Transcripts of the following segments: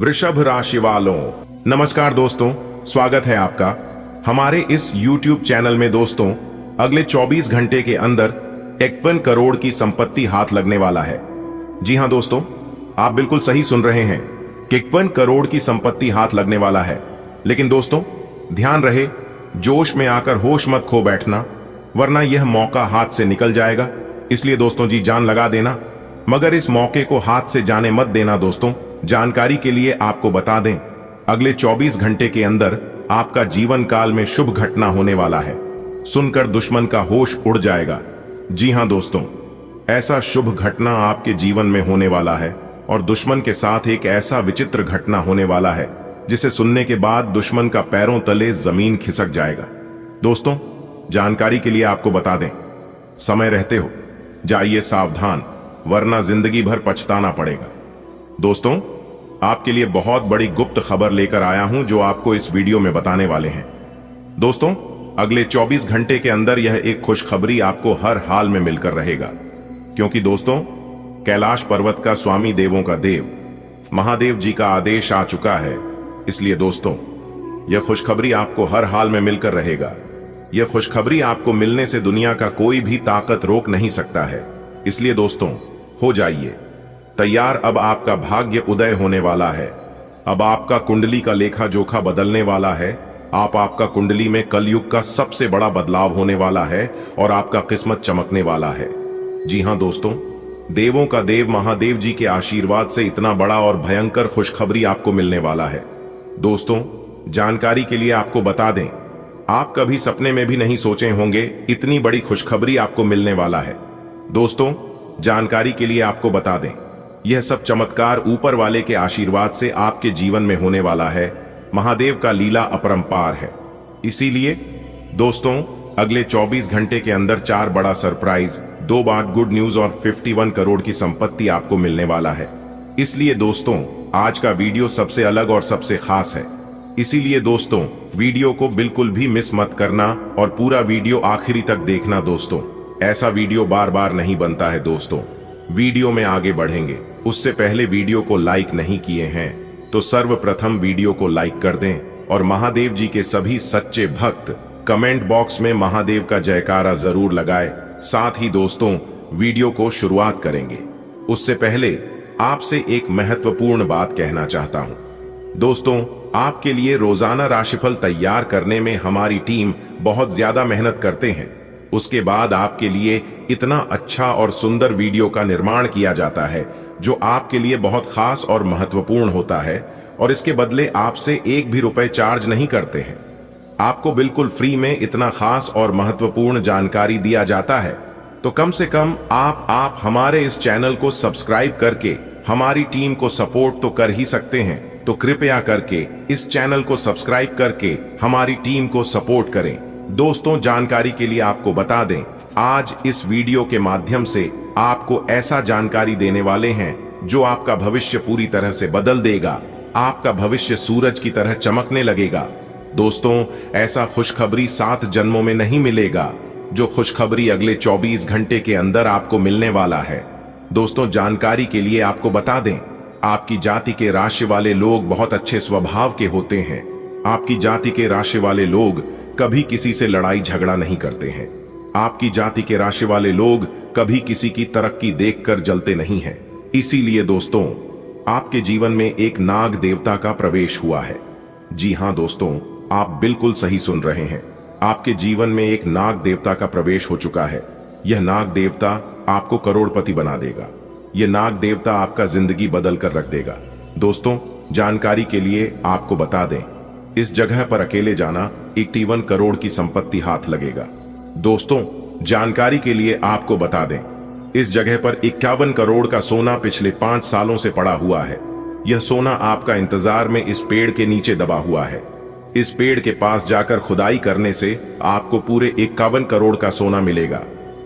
वृषभ राशि वालों, नमस्कार दोस्तों, स्वागत है आपका हमारे इस YouTube चैनल में। दोस्तों, अगले 24 घंटे के अंदर 51 करोड़ की संपत्ति हाथ लगने वाला है। जी हां दोस्तों, आप बिल्कुल सही सुन रहे हैं, 51 करोड़ की संपत्ति हाथ लगने वाला है। लेकिन दोस्तों, ध्यान रहे, जोश में आकर होश मत खो बैठना, वरना यह मौका हाथ से निकल जाएगा। इसलिए दोस्तों जी, जान लगा देना, मगर इस मौके को हाथ से जाने मत देना। दोस्तों, जानकारी के लिए आपको बता दें, अगले 24 घंटे के अंदर आपका जीवन काल में शुभ घटना होने वाला है। सुनकर दुश्मन का होश उड़ जाएगा। जी हां दोस्तों, ऐसा शुभ घटना आपके जीवन में होने वाला है और दुश्मन के साथ एक ऐसा विचित्र घटना होने वाला है जिसे सुनने के बाद दुश्मन का पैरों तले जमीन खिसक जाएगा। दोस्तों, जानकारी के लिए आपको बता दें, समय रहते हो जाइए सावधान, वरना जिंदगी भर पछताना पड़ेगा। दोस्तों, आपके लिए बहुत बड़ी गुप्त खबर लेकर आया हूं जो आपको इस वीडियो में बताने वाले हैं। दोस्तों, अगले 24 घंटे के अंदर यह एक खुशखबरी आपको हर हाल में मिलकर रहेगा, क्योंकि दोस्तों, कैलाश पर्वत का स्वामी देवों का देव महादेव जी का आदेश आ चुका है। इसलिए दोस्तों, यह खुशखबरी आपको हर हाल में मिलकर रहेगा। यह खुशखबरी आपको मिलने से दुनिया का कोई भी ताकत रोक नहीं सकता है। इसलिए दोस्तों, हो जाइए तैयार, अब आपका भाग्य उदय होने वाला है। अब आपका कुंडली का लेखा जोखा बदलने वाला है। आपका कुंडली में कलयुग का सबसे बड़ा बदलाव होने वाला है और आपका किस्मत चमकने वाला है। जी हां दोस्तों, देवों का देव महादेव जी के आशीर्वाद से इतना बड़ा और भयंकर खुशखबरी आपको मिलने वाला है। दोस्तों, जानकारी के लिए आपको बता दें, आप कभी सपने में भी नहीं सोचे होंगे इतनी बड़ी खुशखबरी आपको मिलने वाला है। दोस्तों, जानकारी के लिए आपको बता दें, यह सब चमत्कार ऊपर वाले के आशीर्वाद से आपके जीवन में होने वाला है। महादेव का लीला अपरंपार है। इसीलिए दोस्तों, अगले 24 घंटे के अंदर 4 बड़ा सरप्राइज, 2 बार गुड न्यूज और 51 करोड़ की संपत्ति आपको मिलने वाला है। इसलिए दोस्तों, आज का वीडियो सबसे अलग और सबसे खास है। इसीलिए दोस्तों, वीडियो को बिल्कुल भी मिस मत करना और पूरा वीडियो आखिरी तक देखना। दोस्तों, ऐसा वीडियो बार बार नहीं बनता है। दोस्तों, वीडियो में आगे बढ़ेंगे उससे पहले वीडियो को लाइक नहीं किए हैं तो सर्वप्रथम वीडियो को लाइक कर दें और महादेव जी के सभी सच्चे भक्त कमेंट बॉक्स में महादेव का जयकारा जरूर लगाएं। साथ ही दोस्तों, वीडियो को शुरुआत करेंगे उससे पहले आपसे एक महत्वपूर्ण बात कहना चाहता हूं। दोस्तों, आपके लिए रोजाना राशिफल तैयार करने में हमारी टीम बहुत ज्यादा मेहनत करते हैं। उसके बाद आपके लिए इतना अच्छा और सुंदर वीडियो का निर्माण किया जाता है जो आपके लिए बहुत खास और महत्वपूर्ण होता है, और इसके बदले आपसे एक भी रुपए चार्ज नहीं करते हैं। आपको बिल्कुल फ्री में इतना खास और महत्वपूर्ण जानकारी दिया जाता है, तो कम से कम आप हमारे इस चैनल को सब्सक्राइब करके हमारी टीम को सपोर्ट तो कर ही सकते हैं। तो कृपया करके इस चैनल को सब्सक्राइब करके हमारी टीम को सपोर्ट करें। दोस्तों, जानकारी के लिए आपको बता दें, आज इस वीडियो के माध्यम से आपको ऐसा जानकारी देने वाले हैं जो आपका भविष्य पूरी तरह से बदल देगा। आपका भविष्य सूरज की तरह चमकने लगेगा। दोस्तों, ऐसा खुशखबरी 7 जन्मों में नहीं मिलेगा जो खुशखबरी अगले 24 घंटे के अंदर आपको मिलने वाला है। दोस्तों, जानकारी के लिए आपको बता दें, आपकी जाति के राशि वाले लोग बहुत अच्छे स्वभाव के होते हैं। आपकी जाति के राशि वाले लोग कभी किसी से लड़ाई झगड़ा नहीं करते हैं। आपकी जाति के राशि वाले लोग कभी किसी की तरक्की देखकर जलते नहीं हैं। इसीलिए दोस्तों, आपके जीवन में एक नाग देवता का प्रवेश हुआ है। जी हां दोस्तों, आप बिल्कुल सही सुन रहे हैं, आपके जीवन में एक नाग देवता का प्रवेश हो चुका है। यह नाग देवता आपको करोड़पति बना देगा। यह नाग देवता आपका जिंदगी बदल कर रख देगा। दोस्तों, जानकारी के लिए आपको बता दें, इस जगह पर अकेले जाना 51 करोड़ की संपत्ति हाथ लगेगा। दोस्तों, जानकारी के लिए आपको बता दें, इस जगह पर 51 करोड़ का सोना पिछले 5 सालों से पड़ा हुआ है। यह सोना आपका इंतजार में इस पेड़ के नीचे दबा हुआ है। इस पेड़ के पास जाकर खुदाई करने से आपको पूरे 51 करोड़ का सोना मिलेगा।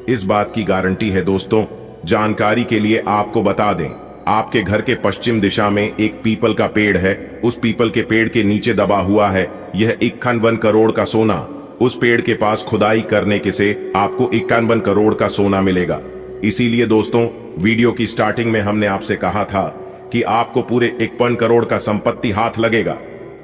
इस बात की गारंटी है। दोस्तों, जानकारी के लिए आपको बता दें, आपके घर के पश्चिम दिशा में एक पीपल का पेड़ है। उस पीपल के पेड़ के नीचे दबा हुआ है यह 51 करोड़ का सोना। उस पेड़ के पास खुदाई करने के से आपको 51 करोड़ का सोना मिलेगा। इसीलिए दोस्तों, वीडियो की स्टार्टिंग में हमने आपसे कहा था कि आपको पूरे 51 करोड़ का संपत्ति हाथ लगेगा।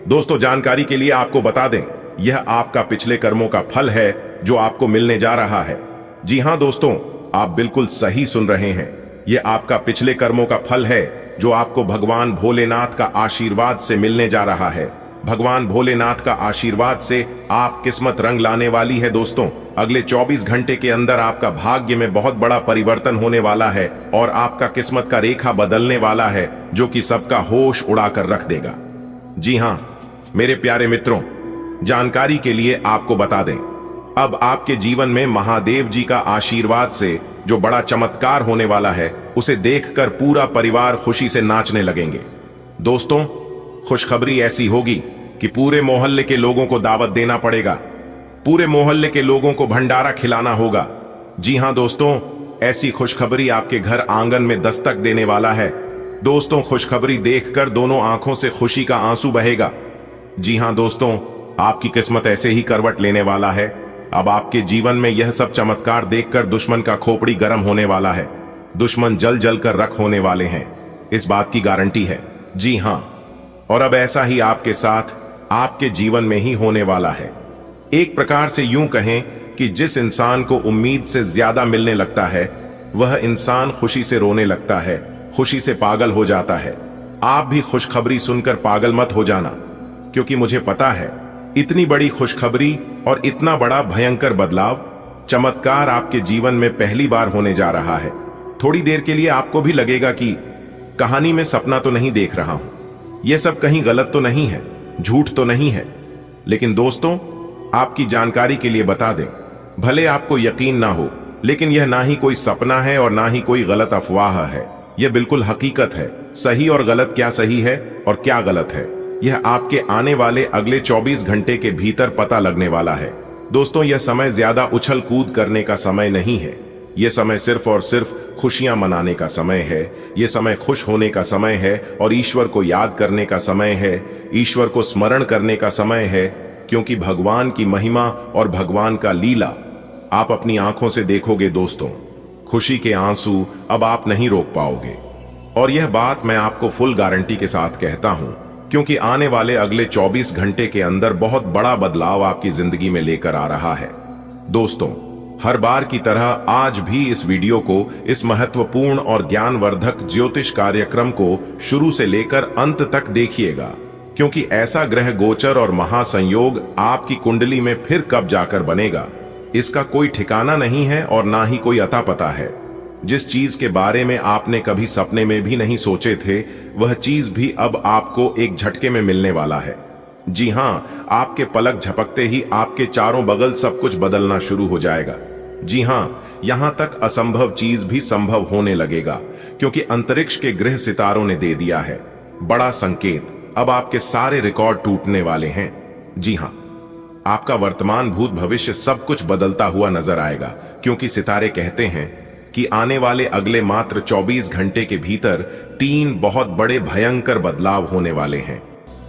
दोस्तों, जानकारी के लिए आपको बता दें, यह आपका पिछले कर्मों का फल है जो आपको मिलने जा रहा है। जी हां दोस्तों, आप बिल्कुल सही सुन रहे हैं। यह आपका पिछले कर्मों का फल है जो आपको भगवान भोलेनाथ का आशीर्वाद से मिलने जा रहा है। भगवान भोलेनाथ का आशीर्वाद से आप किस्मत रंग लाने वाली है। दोस्तों, अगले 24 घंटे के अंदर आपका भाग्य में बहुत बड़ा परिवर्तन होने वाला है और आपका किस्मत का रेखा बदलने वाला है, जो कि सबका होश उड़ाकर रख देगा। जी हां मेरे प्यारे मित्रों, जानकारी के लिए आपको बता दें, अब आपके जीवन में महादेव जी का आशीर्वाद से जो बड़ा चमत्कार होने वाला है, उसे देखकर पूरा परिवार खुशी से नाचने लगेंगे। दोस्तों, खुशखबरी ऐसी होगी कि पूरे मोहल्ले के लोगों को दावत देना पड़ेगा। पूरे मोहल्ले के लोगों को भंडारा खिलाना होगा। जी हां दोस्तों, ऐसी खुशखबरी आपके घर आंगन में दस्तक देने वाला है। दोस्तों, खुशखबरी देखकर दोनों आंखों से खुशी का आंसू बहेगा। जी हां दोस्तों, आपकी किस्मत ऐसे ही करवट लेने वाला है। अब आपके जीवन में यह सब चमत्कार देखकर दुश्मन का खोपड़ी गर्म होने वाला है। दुश्मन जल जल कर रख होने वाले हैं, इस बात की गारंटी है। जी हां, और अब ऐसा ही आपके साथ आपके जीवन में ही होने वाला है। एक प्रकार से यूं कहें कि जिस इंसान को उम्मीद से ज्यादा मिलने लगता है, वह इंसान खुशी से रोने लगता है, खुशी से पागल हो जाता है। आप भी खुशखबरी सुनकर पागल मत हो जाना, क्योंकि मुझे पता है इतनी बड़ी खुशखबरी और इतना बड़ा भयंकर बदलाव, चमत्कार आपके जीवन में पहली बार होने जा रहा है। थोड़ी देर के लिए आपको भी लगेगा कि कहानी में सपना तो नहीं देख रहा हूं, यह सब कहीं गलत तो नहीं है, झूठ तो नहीं है। लेकिन दोस्तों, आपकी जानकारी के लिए बता दें, भले आपको यकीन ना हो, लेकिन यह ना ही कोई सपना है और ना ही कोई गलत अफवाह है। यह बिल्कुल हकीकत है। सही और गलत, क्या सही है और क्या गलत है, यह आपके आने वाले अगले 24 घंटे के भीतर पता लगने वाला है। दोस्तों, यह समय ज्यादा उछल कूद करने का समय नहीं है। यह समय सिर्फ और सिर्फ खुशियां मनाने का समय है। यह समय खुश होने का समय है और ईश्वर को याद करने का समय है, ईश्वर को स्मरण करने का समय है, क्योंकि भगवान की महिमा और भगवान का लीला आप अपनी आंखों से देखोगे। दोस्तों, खुशी के आंसू अब आप नहीं रोक पाओगे, और यह बात मैं आपको फुल गारंटी के साथ कहता हूं, क्योंकि आने वाले अगले 24 घंटे के अंदर बहुत बड़ा बदलाव आपकी जिंदगी में लेकर आ रहा है। दोस्तों, हर बार की तरह आज भी इस वीडियो को, इस महत्वपूर्ण और ज्ञानवर्धक ज्योतिष कार्यक्रम को शुरू से लेकर अंत तक देखिएगा, क्योंकि ऐसा ग्रह गोचर और महासंयोग आपकी कुंडली में फिर कब जाकर बनेगा, इसका कोई ठिकाना नहीं है और ना ही कोई अता पता है। जिस चीज के बारे में आपने कभी सपने में भी नहीं सोचे थे, वह चीज भी अब आपको एक झटके में मिलने वाला है। जी हां, आपके पलक झपकते ही आपके चारों बगल सब कुछ बदलना शुरू हो जाएगा। जी हां, यहां तक असंभव चीज भी संभव होने लगेगा, क्योंकि अंतरिक्ष के ग्रह सितारों ने दे दिया है बड़ा संकेत। अब आपके सारे रिकॉर्ड टूटने वाले हैं। जी हां, आपका वर्तमान भूत भविष्य सब कुछ बदलता हुआ नजर आएगा, क्योंकि सितारे कहते हैं कि आने वाले अगले मात्र 24 घंटे के भीतर 3 बहुत बड़े भयंकर बदलाव होने वाले हैं।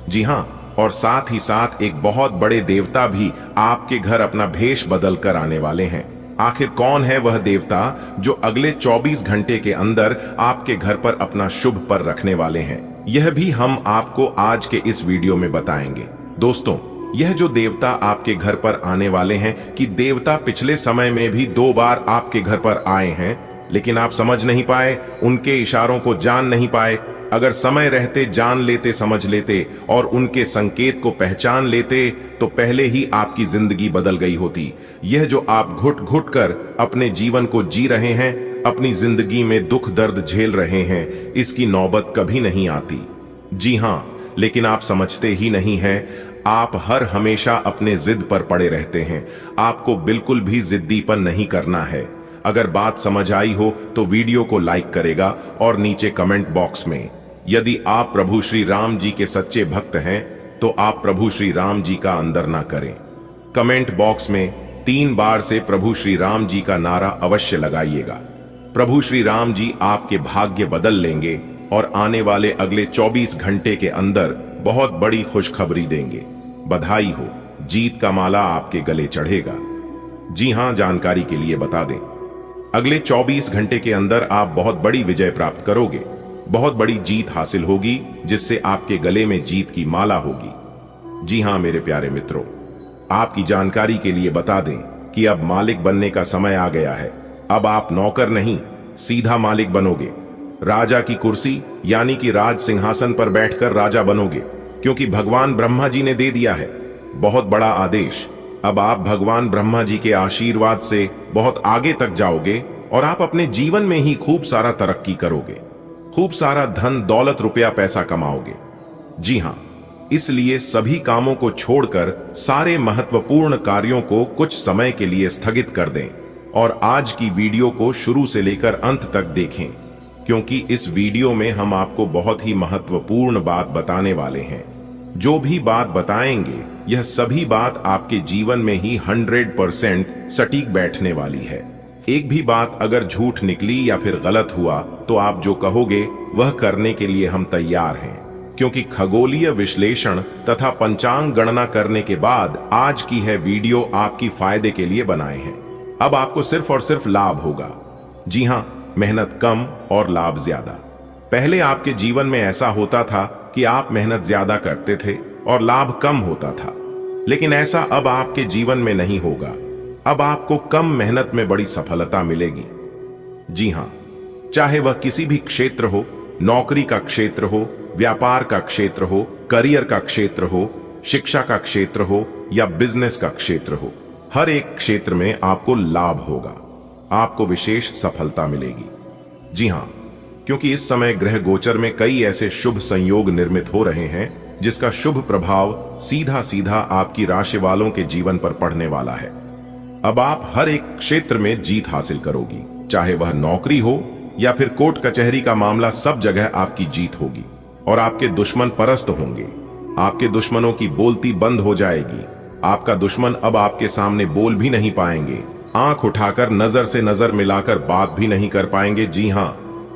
जी हां, और साथ ही साथ एक बहुत बड़े देवता भी आपके घर अपना भेष बदल कर आने वाले हैं। आखिर कौन है वह देवता जो अगले 24 घंटे के अंदर आपके घर पर अपना शुभ पर रखने वाले हैं, यह भी हम आपको आज के इस वीडियो में बताएंगे। दोस्तों, यह जो देवता आपके घर पर आने वाले हैं, कि देवता पिछले समय में भी 2 बार आपके घर पर आए हैं, लेकिन आप समझ नहीं पाए, उनके इशारों को जान नहीं पाए। अगर समय रहते जान लेते, समझ लेते और उनके संकेत को पहचान लेते, तो पहले ही आपकी जिंदगी बदल गई होती। यह जो आप घुट घुट कर अपने जीवन को जी रहे हैं, अपनी जिंदगी में दुख दर्द झेल रहे हैं, इसकी नौबत कभी नहीं आती। जी हां, लेकिन आप समझते ही नहीं हैं। आप हर हमेशा अपने जिद पर पड़े रहते हैं। आपको बिल्कुल भी जिद्दीपन नहीं करना है। अगर बात समझ आई हो तो वीडियो को लाइक करेगा और नीचे कमेंट बॉक्स में, यदि आप प्रभु श्री राम जी के सच्चे भक्त हैं, तो आप प्रभु श्री राम जी का अंदर ना करें। कमेंट बॉक्स में 3 बार से प्रभु श्री राम जी का नारा अवश्य लगाइएगा। प्रभु श्री राम जी आपके भाग्य बदल लेंगे और आने वाले अगले 24 घंटे के अंदर बहुत बड़ी खुशखबरी देंगे। बधाई हो, जीत का माला आपके गले चढ़ेगा। जी हां, जानकारी के लिए बता दें, अगले 24 घंटे के अंदर आप बहुत बड़ी विजय प्राप्त करोगे। बहुत बड़ी जीत हासिल होगी, जिससे आपके गले में जीत की माला होगी। जी हां मेरे प्यारे मित्रों, आपकी जानकारी के लिए बता दें कि अब मालिक बनने का समय आ गया है। अब आप नौकर नहीं, सीधा मालिक बनोगे। राजा की कुर्सी यानी कि राज सिंहासन पर बैठकर राजा बनोगे, क्योंकि भगवान ब्रह्मा जी ने दे दिया है बहुत बड़ा आदेश। अब आप भगवान ब्रह्मा जी के आशीर्वाद से बहुत आगे तक जाओगे और आप अपने जीवन में ही खूब सारा तरक्की करोगे, खूब सारा धन दौलत रुपया पैसा कमाओगे। जी हां, इसलिए सभी कामों को छोड़कर सारे महत्वपूर्ण कार्यों को कुछ समय के लिए स्थगित कर दें और आज की वीडियो को शुरू से लेकर अंत तक देखें, क्योंकि इस वीडियो में हम आपको बहुत ही महत्वपूर्ण बात बताने वाले हैं। जो भी बात बताएंगे यह सभी बात आपके जीवन में ही 100% सटीक बैठने वाली है। एक भी बात अगर झूठ निकली या फिर गलत हुआ तो आप जो कहोगे वह करने के लिए हम तैयार हैं, क्योंकि खगोलीय विश्लेषण तथा पंचांग गणना करने के बाद आज की है वीडियो आपकी फायदे के लिए बनाए हैं। अब आपको सिर्फ और सिर्फ लाभ होगा। जी हां, मेहनत कम और लाभ ज्यादा। पहले आपके जीवन में ऐसा होता था कि आप मेहनत ज्यादा करते थे और लाभ कम होता था, लेकिन ऐसा अब आपके जीवन में नहीं होगा। अब आपको कम मेहनत में बड़ी सफलता मिलेगी। जी हां, चाहे वह किसी भी क्षेत्र हो, नौकरी का क्षेत्र हो, व्यापार का क्षेत्र हो, करियर का क्षेत्र हो, शिक्षा का क्षेत्र हो या बिजनेस का क्षेत्र हो, हर एक क्षेत्र में आपको लाभ होगा, आपको विशेष सफलता मिलेगी। जी हां, क्योंकि इस समय ग्रह गोचर में कई ऐसे शुभ संयोग निर्मित हो रहे हैं जिसका शुभ प्रभाव सीधा सीधा आपकी राशि वालों के जीवन पर पड़ने वाला है। अब आप हर एक क्षेत्र में जीत हासिल करोगी, चाहे वह नौकरी हो या फिर कोर्ट कचहरी का मामला, सब जगह आपकी जीत होगी और आपके दुश्मन परास्त होंगे। आपके दुश्मनों की बोलती बंद हो जाएगी। आपका दुश्मन अब आपके सामने बोल भी नहीं पाएंगे, आंख उठाकर नजर से नजर मिलाकर बात भी नहीं कर पाएंगे। जी हां,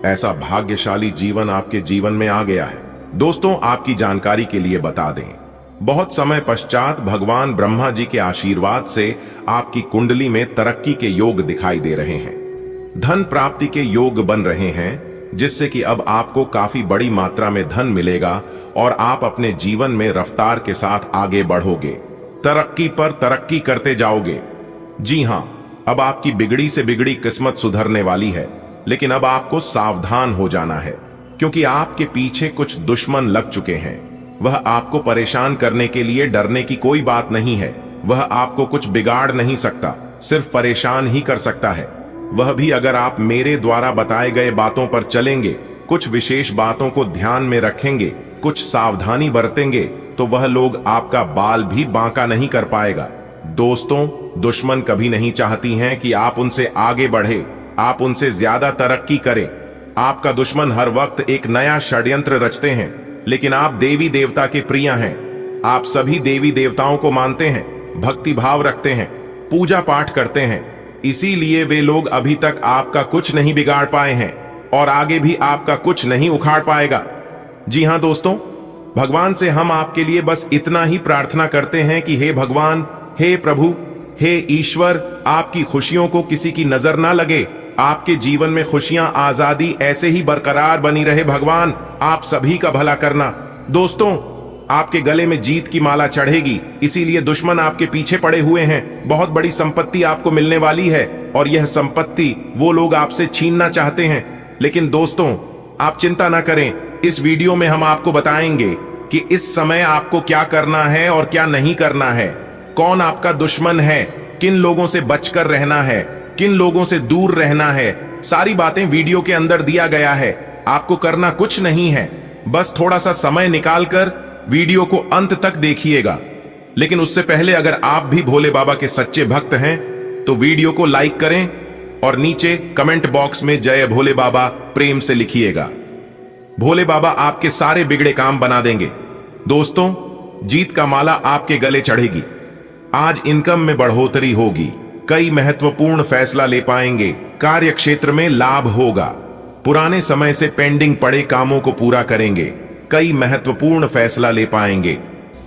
ऐसा भाग्यशाली जीवन आपके जीवन में आ गया है। दोस्तों, आपकी जानकारी के लिए बता दें, बहुत समय पश्चात भगवान ब्रह्मा जी के आशीर्वाद से आपकी कुंडली में तरक्की के योग दिखाई दे रहे हैं। धन प्राप्ति के योग बन रहे हैं, जिससे कि अब आपको काफी बड़ी मात्रा में धन मिलेगा और आप अपने जीवन में रफ्तार के साथ आगे बढ़ोगे, तरक्की पर तरक्की करते जाओगे। जी हां, अब आपकी बिगड़ी से बिगड़ी किस्मत सुधरने वाली है, लेकिन अब आपको सावधान हो जाना है, क्योंकि आपके पीछे कुछ दुश्मन लग चुके हैं। वह आपको परेशान करने के लिए डरने की कोई बात नहीं है। वह आपको कुछ बिगाड़ नहीं सकता, सिर्फ परेशान ही कर सकता है। वह भी अगर आप मेरे द्वारा बताए गए बातों पर चलेंगे, कुछ विशेष बातों को ध्यान में रखेंगे, कुछ सावधानी बरतेंगे, तो वह लोग आपका बाल भी बांका नहीं कर पाएगा। दोस्तों, दुश्मन कभी नहीं चाहती हैं कि आप उनसे आगे बढ़े, आप उनसे ज्यादा तरक्की करें। आपका दुश्मन हर वक्त एक नया षड्यंत्र रचते हैं, लेकिन आप देवी देवता के प्रिय हैं। आप सभी देवी देवताओं को मानते हैं, भक्ति भाव रखते हैं, पूजा पाठ करते हैं, इसीलिए वे लोग अभी तक आपका कुछ नहीं बिगाड़ पाए हैं और आगे भी आपका कुछ नहीं उखाड़ पाएगा। जी हां दोस्तों, भगवान से हम आपके लिए बस इतना ही प्रार्थना करते हैं कि हे भगवान, हे प्रभु, हे ईश्वर, आपकी खुशियों को किसी की नजर ना लगे। आपके जीवन में खुशियां, आजादी ऐसे ही बरकरार बनी रहे। भगवान, आप सभी का भला करना। दोस्तों, आपके गले में जीत की माला चढ़ेगी, इसीलिए दुश्मन आपके पीछे पड़े हुए हैं। बहुत बड़ी संपत्ति आपको मिलने वाली है और यह संपत्ति वो लोग आपसे छीनना चाहते हैं। लेकिन दोस्तों, आप चिंता ना करें, इस वीडियो में हम आपको बताएंगे कि इस समय आपको क्या करना है और क्या नहीं करना है, कौन आपका दुश्मन है, किन लोगों से बचकर रहना है, किन लोगों से दूर रहना है। सारी बातें वीडियो के अंदर दिया गया है। आपको करना कुछ नहीं है, बस थोड़ा सा समय निकालकर वीडियो को अंत तक देखिएगा। लेकिन उससे पहले अगर आप भी भोले बाबा के सच्चे भक्त हैं तो वीडियो को लाइक करें और नीचे कमेंट बॉक्स में जय भोले बाबा प्रेम से लिखिएगा। भोले बाबा आपके सारे बिगड़े काम बना देंगे। दोस्तों, जीत का माला आपके गले चढ़ेगी। आज इनकम में बढ़ोतरी होगी, कई महत्वपूर्ण फैसला ले पाएंगे, कार्य क्षेत्र में लाभ होगा, पुराने समय से पेंडिंग पड़े कामों को पूरा करेंगे, कई महत्वपूर्ण फैसला ले पाएंगे,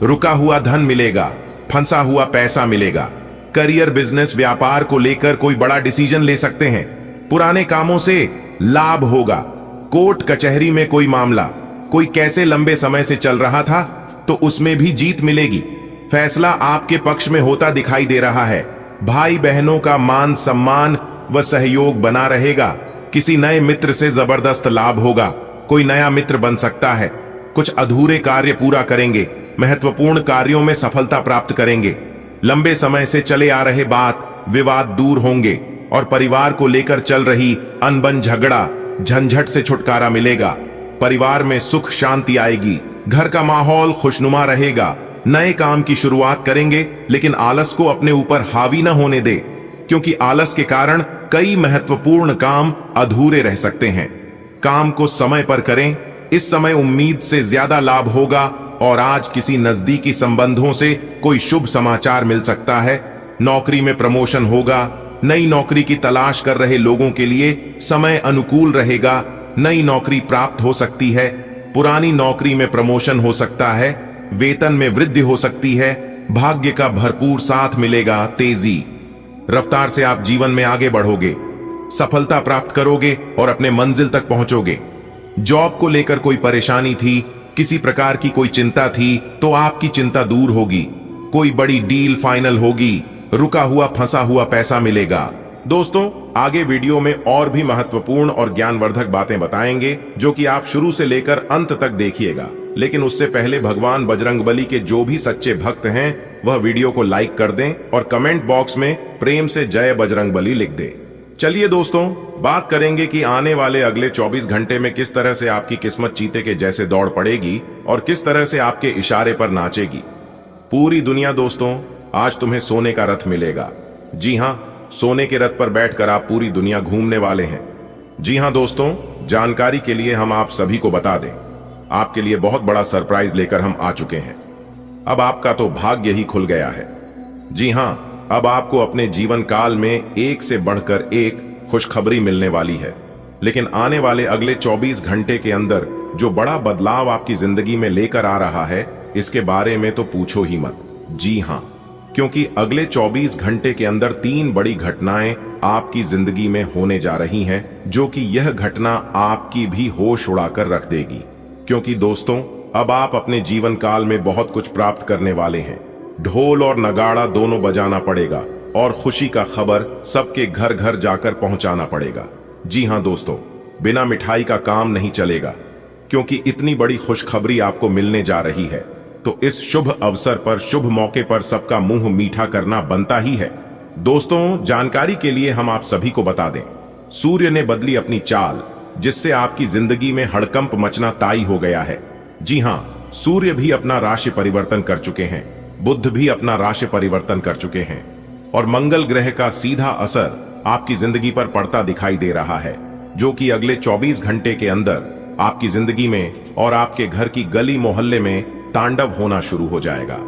रुका हुआ धन मिलेगा, फंसा हुआ पैसा मिलेगा, करियर, बिजनेस, व्यापार को लेकर कोई बड़ा डिसीजन ले सकते हैं, पुराने कामों से लाभ होगा, कोर्ट कचहरी में कोई मामला कोई कैसे लंबे समय से चल रहा था, तो उसमें भी जीत मिलेगी। फैसला आपके पक्ष में होता दिखाई दे रहा है। भाई बहनों का मान सम्मान व सहयोग बना रहेगा। किसी नए मित्र से जबरदस्त लाभ होगा। कोई नया मित्र बन सकता है। कुछ अधूरे कार्य पूरा करेंगे। महत्वपूर्ण कार्यों में सफलता प्राप्त करेंगे। लंबे समय से चले आ रहे बात विवाद दूर होंगे और परिवार को लेकर चल रही अनबन झगड़ा झंझट से छुटकारा मिलेगा। परिवार में सुख शांति आएगी। घर का माहौल खुशनुमा रहेगा। नए काम की शुरुआत करेंगे, लेकिन आलस को अपने ऊपर हावी न होने दे, क्योंकि आलस के कारण कई महत्वपूर्ण काम अधूरे रह सकते हैं। काम को समय पर करें। इस समय उम्मीद से ज्यादा लाभ होगा और आज किसी नजदीकी संबंधों से कोई शुभ समाचार मिल सकता है। नौकरी में प्रमोशन होगा। नई नौकरी की तलाश कर रहे लोगों के लिए समय अनुकूल रहेगा। नई नौकरी प्राप्त हो सकती है। पुरानी नौकरी में प्रमोशन हो सकता है। वेतन में वृद्धि हो सकती है। भाग्य का भरपूर साथ मिलेगा। तेजी रफ्तार से आप जीवन में आगे बढ़ोगे, सफलता प्राप्त करोगे और अपने मंजिल तक पहुंचोगे। जॉब को लेकर कोई परेशानी थी, किसी प्रकार की कोई चिंता थी, तो आपकी चिंता दूर होगी। कोई बड़ी डील फाइनल होगी। रुका हुआ फंसा हुआ पैसा मिलेगा। दोस्तों, आगे वीडियो में और भी महत्वपूर्ण और ज्ञानवर्धक बातें बताएंगे, जो कि आप शुरू से लेकर अंत तक देखिएगा। लेकिन उससे पहले भगवान बजरंगबली के जो भी सच्चे भक्त हैं, वह वीडियो को लाइक कर दें और कमेंट बॉक्स में प्रेम से जय बजरंगबली लिख दें। चलिए दोस्तों, बात करेंगे कि आने वाले अगले 24 घंटे में किस तरह से आपकी किस्मत चीते के जैसे दौड़ पड़ेगी और किस तरह से आपके इशारे पर नाचेगी। पूरी दुनिया दोस्तों, आज तुम्हें सोने का रथ मिलेगा। जी हां, सोने के रथ पर बैठकर आप पूरी दुनिया घूमने वाले हैं। जी हां दोस्तों, जानकारी के लिए हम आप सभी को बता दें, आपके लिए बहुत बड़ा सरप्राइज लेकर हम आ चुके हैं। अब आपका तो भाग्य ही खुल गया है। जी हां, अब आपको अपने जीवन काल में एक से बढ़कर एक खुशखबरी मिलने वाली है। लेकिन आने वाले अगले 24 घंटे के अंदर जो बड़ा बदलाव आपकी जिंदगी में लेकर आ रहा है, इसके बारे में तो पूछो ही मत। जी हां, क्योंकि अगले 24 घंटे के अंदर 3 बड़ी घटनाएं आपकी जिंदगी में होने जा रही हैं, जो कि यह घटना आपकी भी होश उड़ाकर रख देगी। क्योंकि दोस्तों, अब आप अपने जीवन काल में बहुत कुछ प्राप्त करने वाले हैं। ढोल और नगाड़ा दोनों बजाना पड़ेगा और खुशी का खबर सबके घर घर जाकर पहुंचाना पड़ेगा। जी हां दोस्तों, बिना मिठाई का काम नहीं चलेगा, क्योंकि इतनी बड़ी खुशखबरी आपको मिलने जा रही है। तो इस शुभ अवसर पर, शुभ मौके पर सबका मुंह मीठा करना बनता ही है। दोस्तों, जानकारी के लिए हम आप सभी को बता दें, सूर्य ने बदली अपनी चाल, जिससे आपकी जिंदगी में हड़कंप मचना तय हो गया है। जी हां, सूर्य भी अपना राशि परिवर्तन कर चुके हैं। बुध भी अपना राशि परिवर्तन कर चुके हैं और मंगल ग्रह का सीधा असर आपकी जिंदगी पर पड़ता दिखाई दे रहा है, जो कि अगले 24 घंटे के अंदर आपकी जिंदगी में और आपके घर की गली मोहल्ले में तांडव होना शुरू हो जाएगा।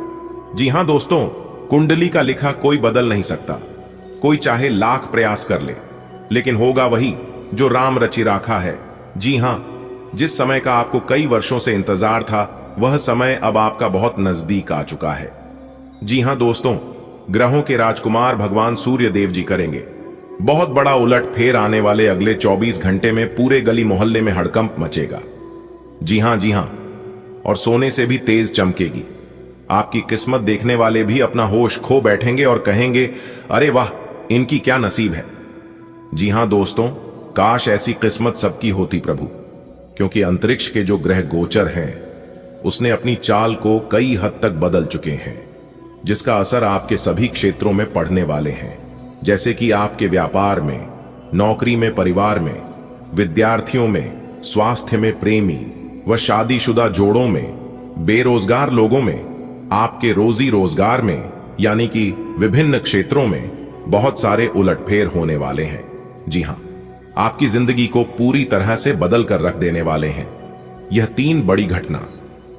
जी हां दोस्तों, कुंडली का लिखा कोई बदल नहीं सकता। कोई चाहे लाख प्रयास कर ले, लेकिन होगा वही जो राम रचि राखा है। जी हां, जिस समय का आपको कई वर्षों से इंतजार था, वह समय अब आपका बहुत नजदीक आ चुका है। जी हां दोस्तों, ग्रहों के राजकुमार भगवान सूर्य देव जी करेंगे बहुत बड़ा उलट फेर। आने वाले अगले 24 घंटे में पूरे गली मोहल्ले में हड़कंप मचेगा। जी हां, और सोने से भी तेज चमकेगी। आपकी किस्मत देखने वाले भी अपना होश खो बैठेंगे और कहेंगे, अरे वाह, इनकी क्या नसीब है। जी हां दोस्तों, काश ऐसी किस्मत सबकी होती प्रभु, क्योंकि अंतरिक्ष के जो ग्रह गोचर हैं, उसने अपनी चाल को कई हद तक बदल चुके हैं, जिसका असर आपके सभी क्षेत्रों में पड़ने वाले हैं। जैसे कि आपके व्यापार में, नौकरी में, परिवार में, विद्यार्थियों में, स्वास्थ्य में, प्रेमी व शादीशुदा जोड़ों में, बेरोजगार लोगों में, आपके रोजी रोजगार में, यानी कि विभिन्न क्षेत्रों में बहुत सारे उलटफेर होने वाले हैं। जी हां, आपकी जिंदगी को पूरी तरह से बदल कर रख देने वाले हैं यह 3 बड़ी घटना।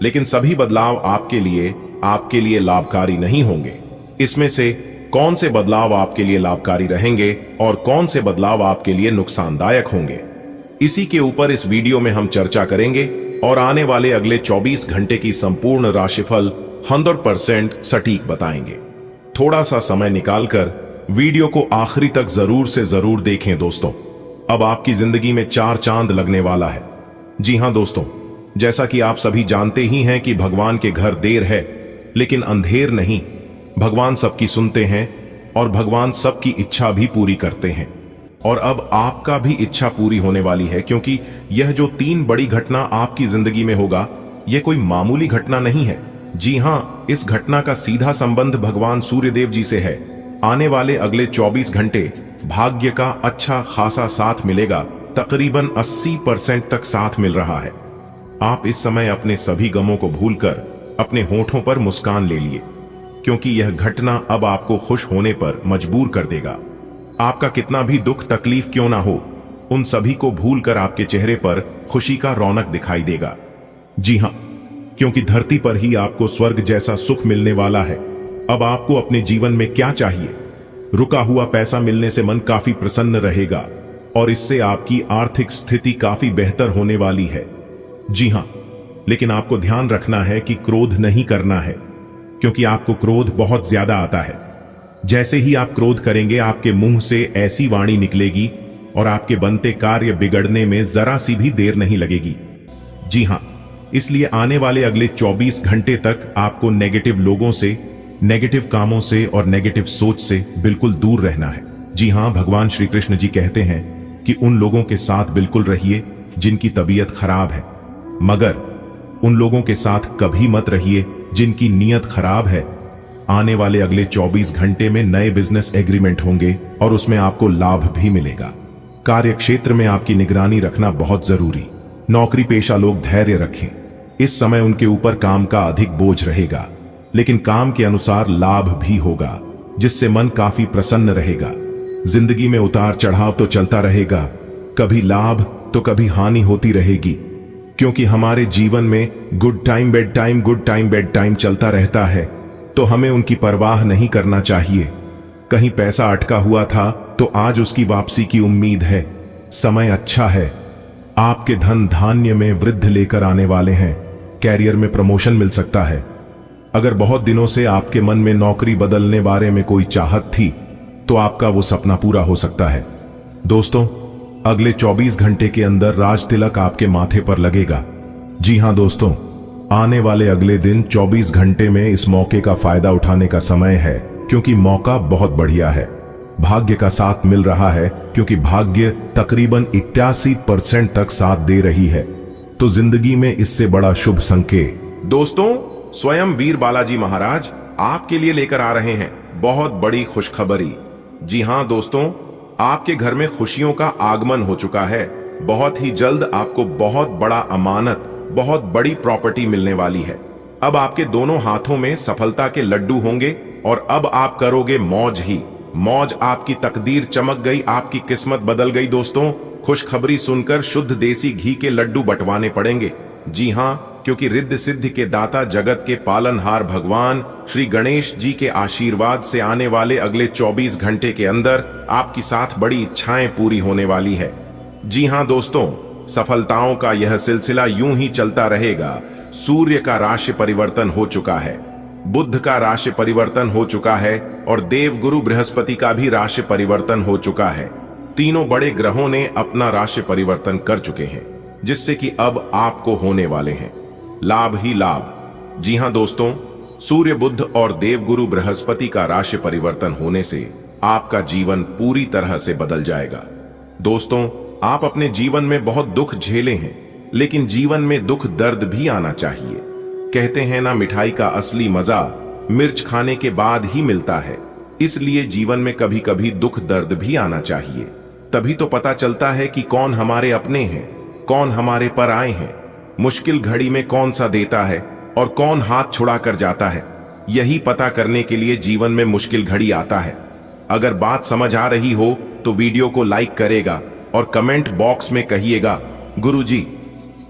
लेकिन सभी बदलाव आपके लिए लाभकारी नहीं होंगे। इसमें से कौन से बदलाव आपके लिए लाभकारी रहेंगे और कौन से बदलाव आपके लिए नुकसानदायक होंगे, इसी के ऊपर इस वीडियो में हम चर्चा करेंगे और आने वाले अगले 24 घंटे की संपूर्ण राशिफल 100% सटीक बताएंगे। थोड़ा सा समय निकालकर वीडियो को आखिरी तक जरूर से जरूर देखें दोस्तों। अब आपकी जिंदगी में 4 चांद लगने वाला है। जी हां दोस्तों, जैसा कि आप सभी जानते ही हैं कि भगवान के घर देर है लेकिन अंधेर नहीं। भगवान सबकी सुनते हैं और भगवान सबकी इच्छा भी पूरी करते हैं। और अब आपका भी इच्छा पूरी होने वाली है, क्योंकि यह जो 3 बड़ी घटना आपकी जिंदगी में होगा, यह कोई मामूली घटना नहीं है। जी हां, इस घटना का सीधा संबंध भगवान सूर्यदेव जी से है। आने वाले अगले 24 घंटे भाग्य का अच्छा खासा साथ मिलेगा। तकरीबन 80% तक साथ मिल रहा है। आप इस समय अपने सभी गमों को भूलकर अपने होठों पर मुस्कान ले लिए, क्योंकि यह घटना अब आपको खुश होने पर मजबूर कर देगा। आपका कितना भी दुख तकलीफ क्यों ना हो, उन सभी को भूलकर आपके चेहरे पर खुशी का रौनक दिखाई देगा। जी हां, क्योंकि धरती पर ही आपको स्वर्ग जैसा सुख मिलने वाला है। अब आपको अपने जीवन में क्या चाहिए? रुका हुआ पैसा मिलने से मन काफी प्रसन्न रहेगा और इससे आपकी आर्थिक स्थिति काफी बेहतर होने वाली है। जी हां, लेकिन आपको ध्यान रखना है कि क्रोध नहीं करना है, क्योंकि आपको क्रोध बहुत ज्यादा आता है। जैसे ही आप क्रोध करेंगे, आपके मुंह से ऐसी वाणी निकलेगी और आपके बनते कार्य बिगड़ने में जरा सी भी देर नहीं लगेगी। जी हां, इसलिए आने वाले अगले 24 घंटे तक आपको नेगेटिव लोगों से, नेगेटिव कामों से और नेगेटिव सोच से बिल्कुल दूर रहना है। जी हां, भगवान श्री कृष्ण जी कहते हैं कि उन लोगों के साथ बिल्कुल रहिए जिनकी तबीयत खराब है, मगर उन लोगों के साथ कभी मत रहिए जिनकी नीयत खराब है। आने वाले अगले 24 घंटे में नए बिजनेस एग्रीमेंट होंगे और उसमें आपको लाभ भी मिलेगा। कार्य क्षेत्र में आपकी निगरानी रखना बहुत जरूरी। नौकरी पेशा लोग धैर्य रखें। इस समय उनके ऊपर काम का अधिक बोझ रहेगा, लेकिन काम के अनुसार लाभ भी होगा, जिससे मन काफी प्रसन्न रहेगा। जिंदगी में उतार चढ़ाव तो चलता रहेगा, कभी लाभ तो कभी हानि होती रहेगी, क्योंकि हमारे जीवन में good time bed time, good time bed time चलता रहता है, तो हमें उनकी परवाह नहीं करना चाहिए। कहीं पैसा अटका हुआ था तो आज उसकी वापसी की उम्मीद है। समय अच्छा है, आपके धन धान्य में वृद्धि लेकर आने वाले हैं। कैरियर में प्रमोशन मिल सकता है। अगर बहुत दिनों से आपके मन में नौकरी बदलने बारे में कोई चाहत थी, तो आपका वो सपना पूरा हो सकता है। दोस्तों, अगले 24 घंटे के अंदर राज तिलक आपके माथे पर लगेगा। जी हां दोस्तों, आने वाले अगले दिन 24 घंटे में इस मौके का फायदा उठाने का समय है, क्योंकि मौका बहुत बढ़िया है। भाग्य का साथ मिल रहा है, क्योंकि भाग्य तकरीबन 81% तक साथ दे रही है। तो जिंदगी में इससे बड़ा शुभ संकेत दोस्तों स्वयं वीर बालाजी महाराज आपके लिए लेकर आ रहे हैं बहुत बड़ी खुशखबरी। जी हां दोस्तों, आपके घर में खुशियों का आगमन हो चुका है। बहुत ही जल्द आपको बहुत बड़ा अमानत, बहुत बड़ी प्रॉपर्टी मिलने वाली है। अब आपके दोनों हाथों में सफलता के लड्डू होंगे और अब आप करोगे मौज ही मौज। आपकी तकदीर चमक गई, आपकी किस्मत बदल गई। दोस्तों, खुशखबरी सुनकर शुद्ध देसी घी के लड्डू बंटवाने पड़ेंगे। जी हां, क्योंकि रिद्ध सिद्धि के दाता, जगत के पालनहार भगवान श्री गणेश जी के आशीर्वाद से आने वाले अगले 24 घंटे के अंदर आपकी 7 बड़ी इच्छाएं पूरी होने वाली है। जी हां दोस्तों, सफलताओं का यह सिलसिला यूं ही चलता रहेगा। सूर्य का राशि परिवर्तन हो चुका है, बुध का राशि परिवर्तन हो चुका है और देव गुरु बृहस्पति का भी राशि परिवर्तन हो चुका है। तीनों बड़े ग्रहों ने अपना राशि परिवर्तन कर चुके हैं, जिससे कि अब आपको होने वाले हैं लाभ ही लाभ। जी हां दोस्तों, सूर्य, बुध और देवगुरु बृहस्पति का राशि परिवर्तन होने से आपका जीवन पूरी तरह से बदल जाएगा। दोस्तों, आप अपने जीवन में बहुत दुख झेले हैं, लेकिन जीवन में दुख दर्द भी आना चाहिए। कहते हैं ना, मिठाई का असली मजा मिर्च खाने के बाद ही मिलता है। इसलिए जीवन में कभी कभी दुख दर्द भी आना चाहिए। तभी तो पता चलता है कि कौन हमारे अपने हैं, कौन हमारे पर आए हैं। मुश्किल घड़ी में कौन सा देता है और कौन हाथ छुड़ा कर जाता है, यही पता करने के लिए जीवन में मुश्किल घड़ी आता है। अगर बात समझ आ रही हो तो वीडियो को लाइक करेगा और कमेंट बॉक्स में कहिएगा, गुरुजी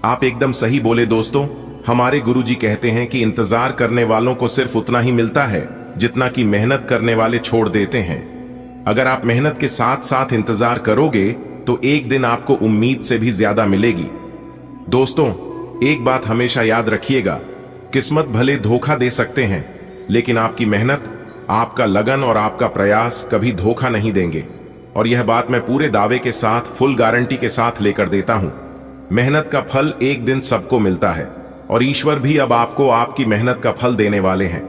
आप एकदम सही बोले। दोस्तों, हमारे गुरुजी कहते हैं कि इंतजार करने वालों को सिर्फ उतना ही मिलता है जितना कि मेहनत करने वाले छोड़ देते हैं। अगर आप मेहनत के साथ साथ इंतजार करोगे तो एक दिन आपको उम्मीद से भी ज्यादा मिलेगी। दोस्तों, एक बात हमेशा याद रखिएगा, किस्मत भले धोखा दे सकते हैं, लेकिन आपकी मेहनत, आपका लगन और आपका प्रयास कभी धोखा नहीं देंगे। और यह बात मैं पूरे दावे के साथ, फुल गारंटी के साथ लेकर देता हूं। मेहनत का फल एक दिन सबको मिलता है और ईश्वर भी अब आपको आपकी मेहनत का फल देने वाले हैं।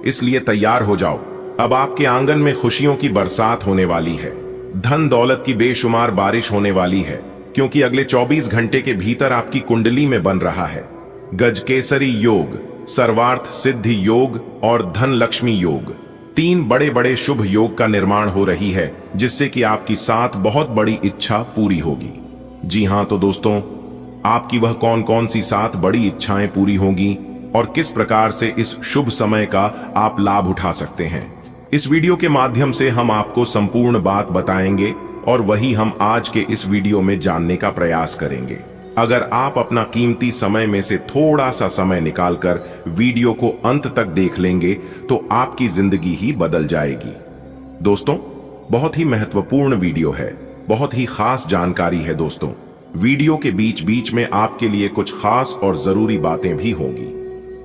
इसलिए तैयार हो जाओ, अब आपके आंगन में खुशियों की बरसात होने वाली है। धन दौलत की बेशुमार बारिश होने वाली है, क्योंकि अगले 24 घंटे के भीतर आपकी कुंडली में बन रहा है गजकेसरी योग, सर्वार्थ सिद्धि योग और धन लक्ष्मी योग। 3 बड़े बड़े शुभ योग का निर्माण हो रही है, जिससे कि आपकी 7 बहुत बड़ी इच्छा पूरी होगी। जी हां, तो दोस्तों, आपकी वह कौन कौन सी 7 बड़ी इच्छाएं पूरी होंगी और किस प्रकार से इस शुभ समय का आप लाभ उठा सकते हैं, इस वीडियो के माध्यम से हम आपको संपूर्ण बात बताएंगे और वही हम आज के इस वीडियो में जानने का प्रयास करेंगे। अगर आप अपना कीमती समय में से थोड़ा सा समय निकालकर वीडियो को अंत तक देख लेंगे तो आपकी जिंदगी ही बदल जाएगी। दोस्तों, बहुत ही महत्वपूर्ण वीडियो है, बहुत ही खास जानकारी है। दोस्तों, वीडियो के बीच बीच में आपके लिए कुछ खास और जरूरी बातें भी होंगी,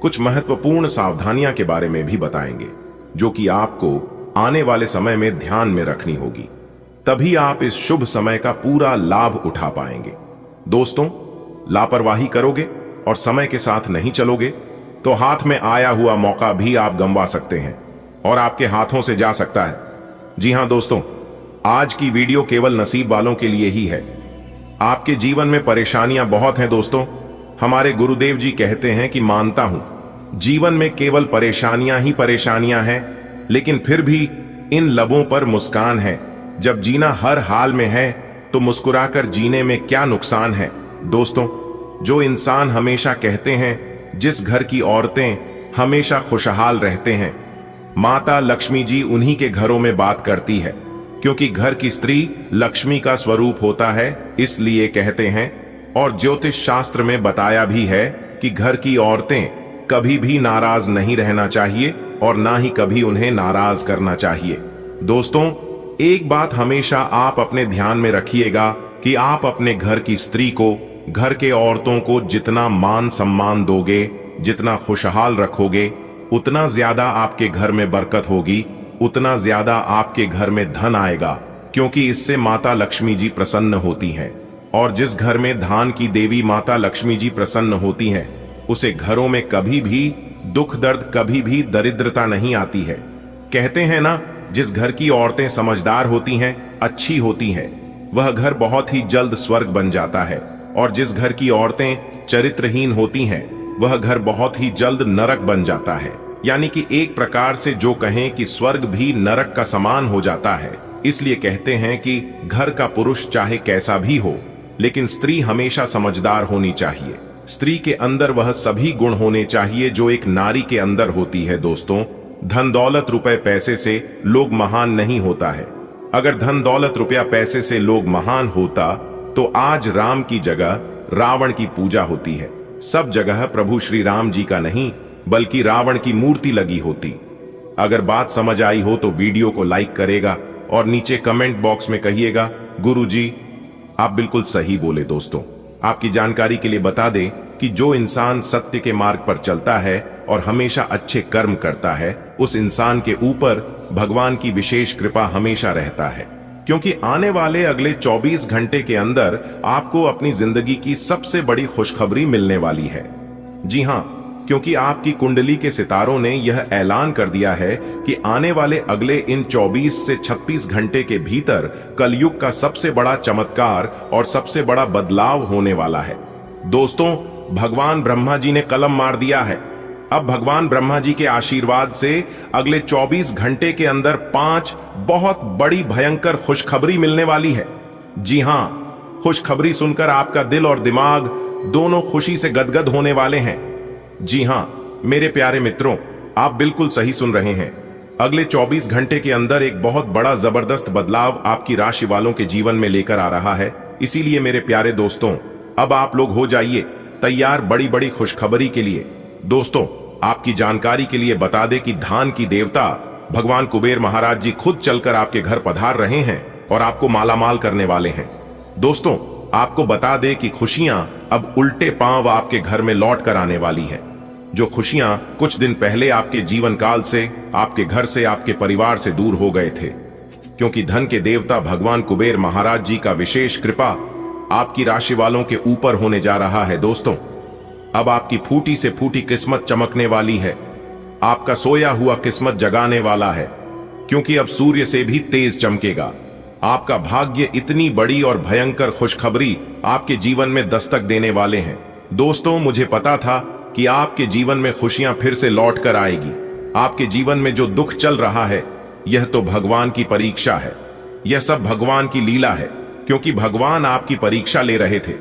कुछ महत्वपूर्ण सावधानियां के बारे में भी बताएंगे, जो कि आपको आने वाले समय में ध्यान में रखनी होगी, तभी आप इस शुभ समय का पूरा लाभ उठा पाएंगे। दोस्तों, लापरवाही करोगे और समय के साथ नहीं चलोगे तो हाथ में आया हुआ मौका भी आप गंवा सकते हैं और आपके हाथों से जा सकता है। जी हां दोस्तों, आज की वीडियो केवल नसीब वालों के लिए ही है। आपके जीवन में परेशानियां बहुत हैं दोस्तों। हमारे गुरुदेव जी कहते हैं कि मानता हूं जीवन में केवल परेशानियां ही परेशानियां हैं, लेकिन फिर भी इन लबों पर मुस्कान है। जब जीना हर हाल में है तो मुस्कुराकर जीने में क्या नुकसान है। दोस्तों, जो इंसान हमेशा कहते हैं जिस घर की औरतें हमेशा खुशहाल रहते हैं, माता लक्ष्मी जी उन्हीं के घरों में बात करती है, क्योंकि घर की स्त्री लक्ष्मी का स्वरूप होता है, इसलिए कहते हैं। और ज्योतिष शास्त्र में बताया भी है कि घर की औरतें कभी भी नाराज नहीं रहना चाहिए और ना ही कभी उन्हें नाराज करना चाहिए। दोस्तों, एक बात हमेशा आप अपने ध्यान में रखिएगा कि आप अपने घर की स्त्री को, घर के औरतों को जितना मान सम्मान दोगे, जितना खुशहाल रखोगे, उतना ज्यादा आपके घर में बरकत होगी, उतना ज्यादा आपके घर में धन आएगा, क्योंकि इससे माता लक्ष्मी जी प्रसन्न होती हैं। और जिस घर में धान की देवी माता लक्ष्मी जी प्रसन्न होती हैं, उसे घरों में कभी भी दुख दर्द, कभी भी दरिद्रता नहीं आती है। कहते हैं ना, जिस घर की औरतें समझदार होती हैं, अच्छी होती हैं, वह घर बहुत ही जल्द स्वर्ग बन जाता है, और जिस घर की औरतें चरित्रहीन होती हैं, वह घर बहुत ही जल्द नरक बन जाता है। यानी कि एक प्रकार से जो कहें कि स्वर्ग भी नरक का समान हो जाता है। इसलिए कहते हैं कि घर का पुरुष चाहे कैसा भी हो, लेकिन स्त्री हमेशा समझदार होनी चाहिए। स्त्री के अंदर वह सभी गुण होने चाहिए जो एक नारी के अंदर होती है। दोस्तों, धन दौलत रुपए पैसे से लोग महान नहीं होता है। अगर धन दौलत रुपया पैसे से लोग महान होता तो आज राम की जगह रावण की पूजा होती है। सब जगह प्रभु श्री राम जी का नहीं, बल्कि रावण की मूर्ति लगी होती। अगर बात समझ आई हो तो वीडियो को लाइक करेगा और नीचे कमेंट बॉक्स में कहिएगा, गुरुजी आप बिल्कुल सही बोले। दोस्तों, आपकी जानकारी के लिए बता दें कि जो इंसान सत्य के मार्ग पर चलता है और हमेशा अच्छे कर्म करता है, उस इंसान के ऊपर भगवान की विशेष कृपा हमेशा रहता है, क्योंकि आने वाले अगले 24 घंटे के अंदर आपको अपनी जिंदगी की सबसे बड़ी खुशखबरी मिलने वाली है। जी हां, क्योंकि आपकी कुंडली के सितारों ने यह ऐलान कर दिया है कि आने वाले अगले इन 24 से 36 घंटे के भीतर कलयुग का सबसे बड़ा चमत्कार और सबसे बड़ा बदलाव होने वाला है। दोस्तों, भगवान ब्रह्मा जी ने कलम मार दिया है। अब भगवान ब्रह्मा जी के आशीर्वाद से अगले 24 घंटे के अंदर 5 बहुत बड़ी भयंकर खुशखबरी मिलने वाली है। जी हां, खुशखबरी सुनकर आपका दिल और दिमाग दोनों खुशी से गदगद होने वाले हैं। जी हां मेरे प्यारे मित्रों, आप बिल्कुल सही सुन रहे हैं। अगले 24 घंटे के अंदर एक बहुत बड़ा जबरदस्त बदलाव आपकी राशि वालों के जीवन में लेकर आ रहा है। इसीलिए मेरे प्यारे दोस्तों, अब आप लोग हो जाइए तैयार बड़ी बड़ी खुशखबरी के लिए। दोस्तों, आपकी जानकारी के लिए बता दें कि धान की देवता भगवान कुबेर महाराज जी खुद चलकर आपके घर पधार रहे हैं और आपको मालामाल करने वाले हैं। दोस्तों, आपको बता दें कि खुशियां अब उल्टे पांव आपके घर में लौट कर आने वाली हैं। जो खुशियां कुछ दिन पहले आपके जीवन काल से, आपके घर से, आपके परिवार से दूर हो गए थे, क्योंकि धन के देवता भगवान कुबेर महाराज जी का विशेष कृपा आपकी राशि वालों के ऊपर होने जा रहा है दोस्तों। अब आपकी फूटी से फूटी किस्मत चमकने वाली है। आपका सोया हुआ किस्मत जगाने वाला है, क्योंकि अब सूर्य से भी तेज चमकेगा। आपका भाग्य इतनी बड़ी और भयंकर खुशखबरी आपके जीवन में दस्तक देने वाले हैं। दोस्तों, मुझे पता था कि आपके जीवन में खुशियां फिर से लौट कर आएगी। आपके जीवन में जो दुख चल रहा है, यह तो भगवान की परीक्षा है। यह सब भगवान की लीला है, क्योंकि भगवान आपकी परीक्षा ले रहे थे।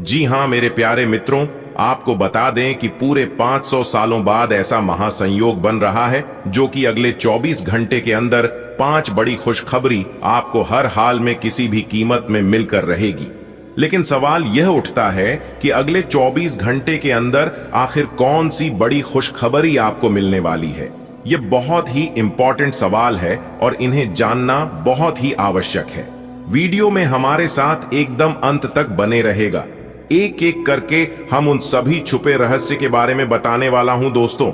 जी हां मेरे प्यारे मित्रों, आपको बता दें कि पूरे 500 सालों बाद ऐसा महासंयोग बन रहा है, जो कि अगले 24 घंटे के अंदर 5 बड़ी खुशखबरी आपको हर हाल में किसी भी कीमत में मिलकर रहेगी। लेकिन सवाल यह उठता है कि अगले 24 घंटे के अंदर आखिर कौन सी बड़ी खुशखबरी आपको मिलने वाली है। यह बहुत ही इंपॉर्टेंट सवाल है और इन्हें जानना बहुत ही आवश्यक है। वीडियो में हमारे साथ एकदम अंत तक बने रहेगा। एक एक करके हम उन सभी छुपे रहस्य के बारे में बताने वाला हूं दोस्तों।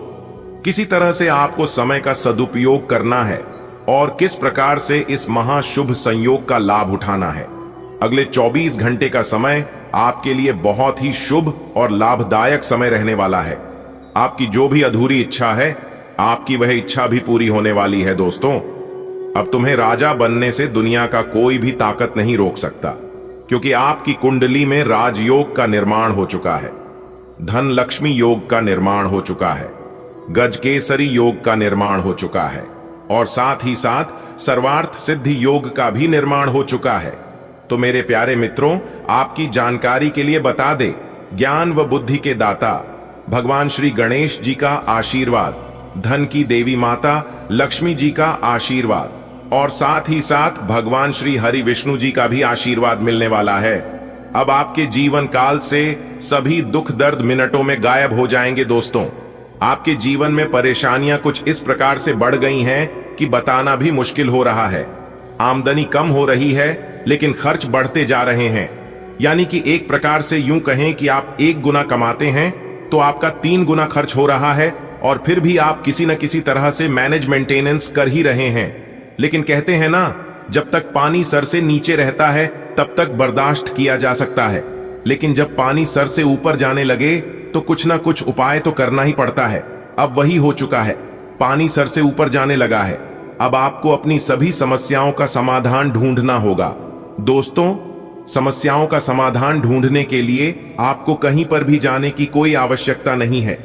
किसी तरह से आपको समय का सदुपयोग करना है और किस प्रकार से इस महाशुभ संयोग का लाभ उठाना है। अगले 24 घंटे का समय आपके लिए बहुत ही शुभ और लाभदायक समय रहने वाला है। आपकी जो भी अधूरी इच्छा है, आपकी वह इच्छा भी पूरी होने वाली है दोस्तों। अब तुम्हें राजा बनने से दुनिया का कोई भी ताकत नहीं रोक सकता, क्योंकि आपकी कुंडली में राजयोग का निर्माण हो चुका है, धन लक्ष्मी योग का निर्माण हो चुका है, गजकेसरी योग का निर्माण हो चुका है और साथ ही साथ सर्वार्थ सिद्धि योग का भी निर्माण हो चुका है। तो मेरे प्यारे मित्रों, आपकी जानकारी के लिए बता दे, ज्ञान व बुद्धि के दाता भगवान श्री गणेश जी का आशीर्वाद, धन की देवी माता लक्ष्मी जी का आशीर्वाद और साथ ही साथ भगवान श्री हरि विष्णु जी का भी आशीर्वाद मिलने वाला है। अब आपके जीवन काल से सभी दुख दर्द मिनटों में गायब हो जाएंगे दोस्तों। आपके जीवन में परेशानियां कुछ इस प्रकार से बढ़ गई हैं कि बताना भी मुश्किल हो रहा है। आमदनी कम हो रही है, लेकिन खर्च बढ़ते जा रहे हैं। यानी कि एक प्रकार से यूं कहें कि आप 1 गुना कमाते हैं तो आपका 3 गुना खर्च हो रहा है, और फिर भी आप किसी न किसी तरह से मैनेज मेंटेनेंस कर ही रहे हैं। लेकिन कहते हैं ना, जब तक पानी सर से नीचे रहता है तब तक बर्दाश्त किया जा सकता है, लेकिन जब पानी सर से ऊपर जाने लगे तो कुछ ना कुछ उपाय तो करना ही पड़ता है। अब वही हो चुका है, पानी सर से ऊपर जाने लगा है। अब आपको अपनी सभी समस्याओं का समाधान ढूंढना होगा दोस्तों। समस्याओं का समाधान ढूंढने के लिए आपको कहीं पर भी जाने की कोई आवश्यकता नहीं है।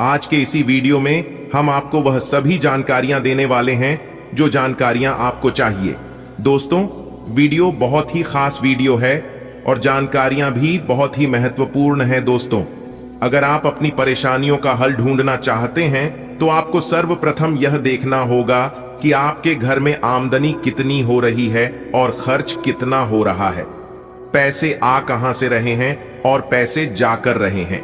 आज के इसी वीडियो में हम आपको वह सभी जानकारियां देने वाले हैं जो जानकारियां आपको चाहिए। दोस्तों, वीडियो बहुत ही खास वीडियो है और जानकारियां भी बहुत ही महत्वपूर्ण है दोस्तों। अगर आप अपनी परेशानियों का हल ढूंढना चाहते हैं तो आपको सर्वप्रथम यह देखना होगा कि आपके घर में आमदनी कितनी हो रही है और खर्च कितना हो रहा है। पैसे आ कहां से रहे हैं और पैसे जाकर रहे हैं।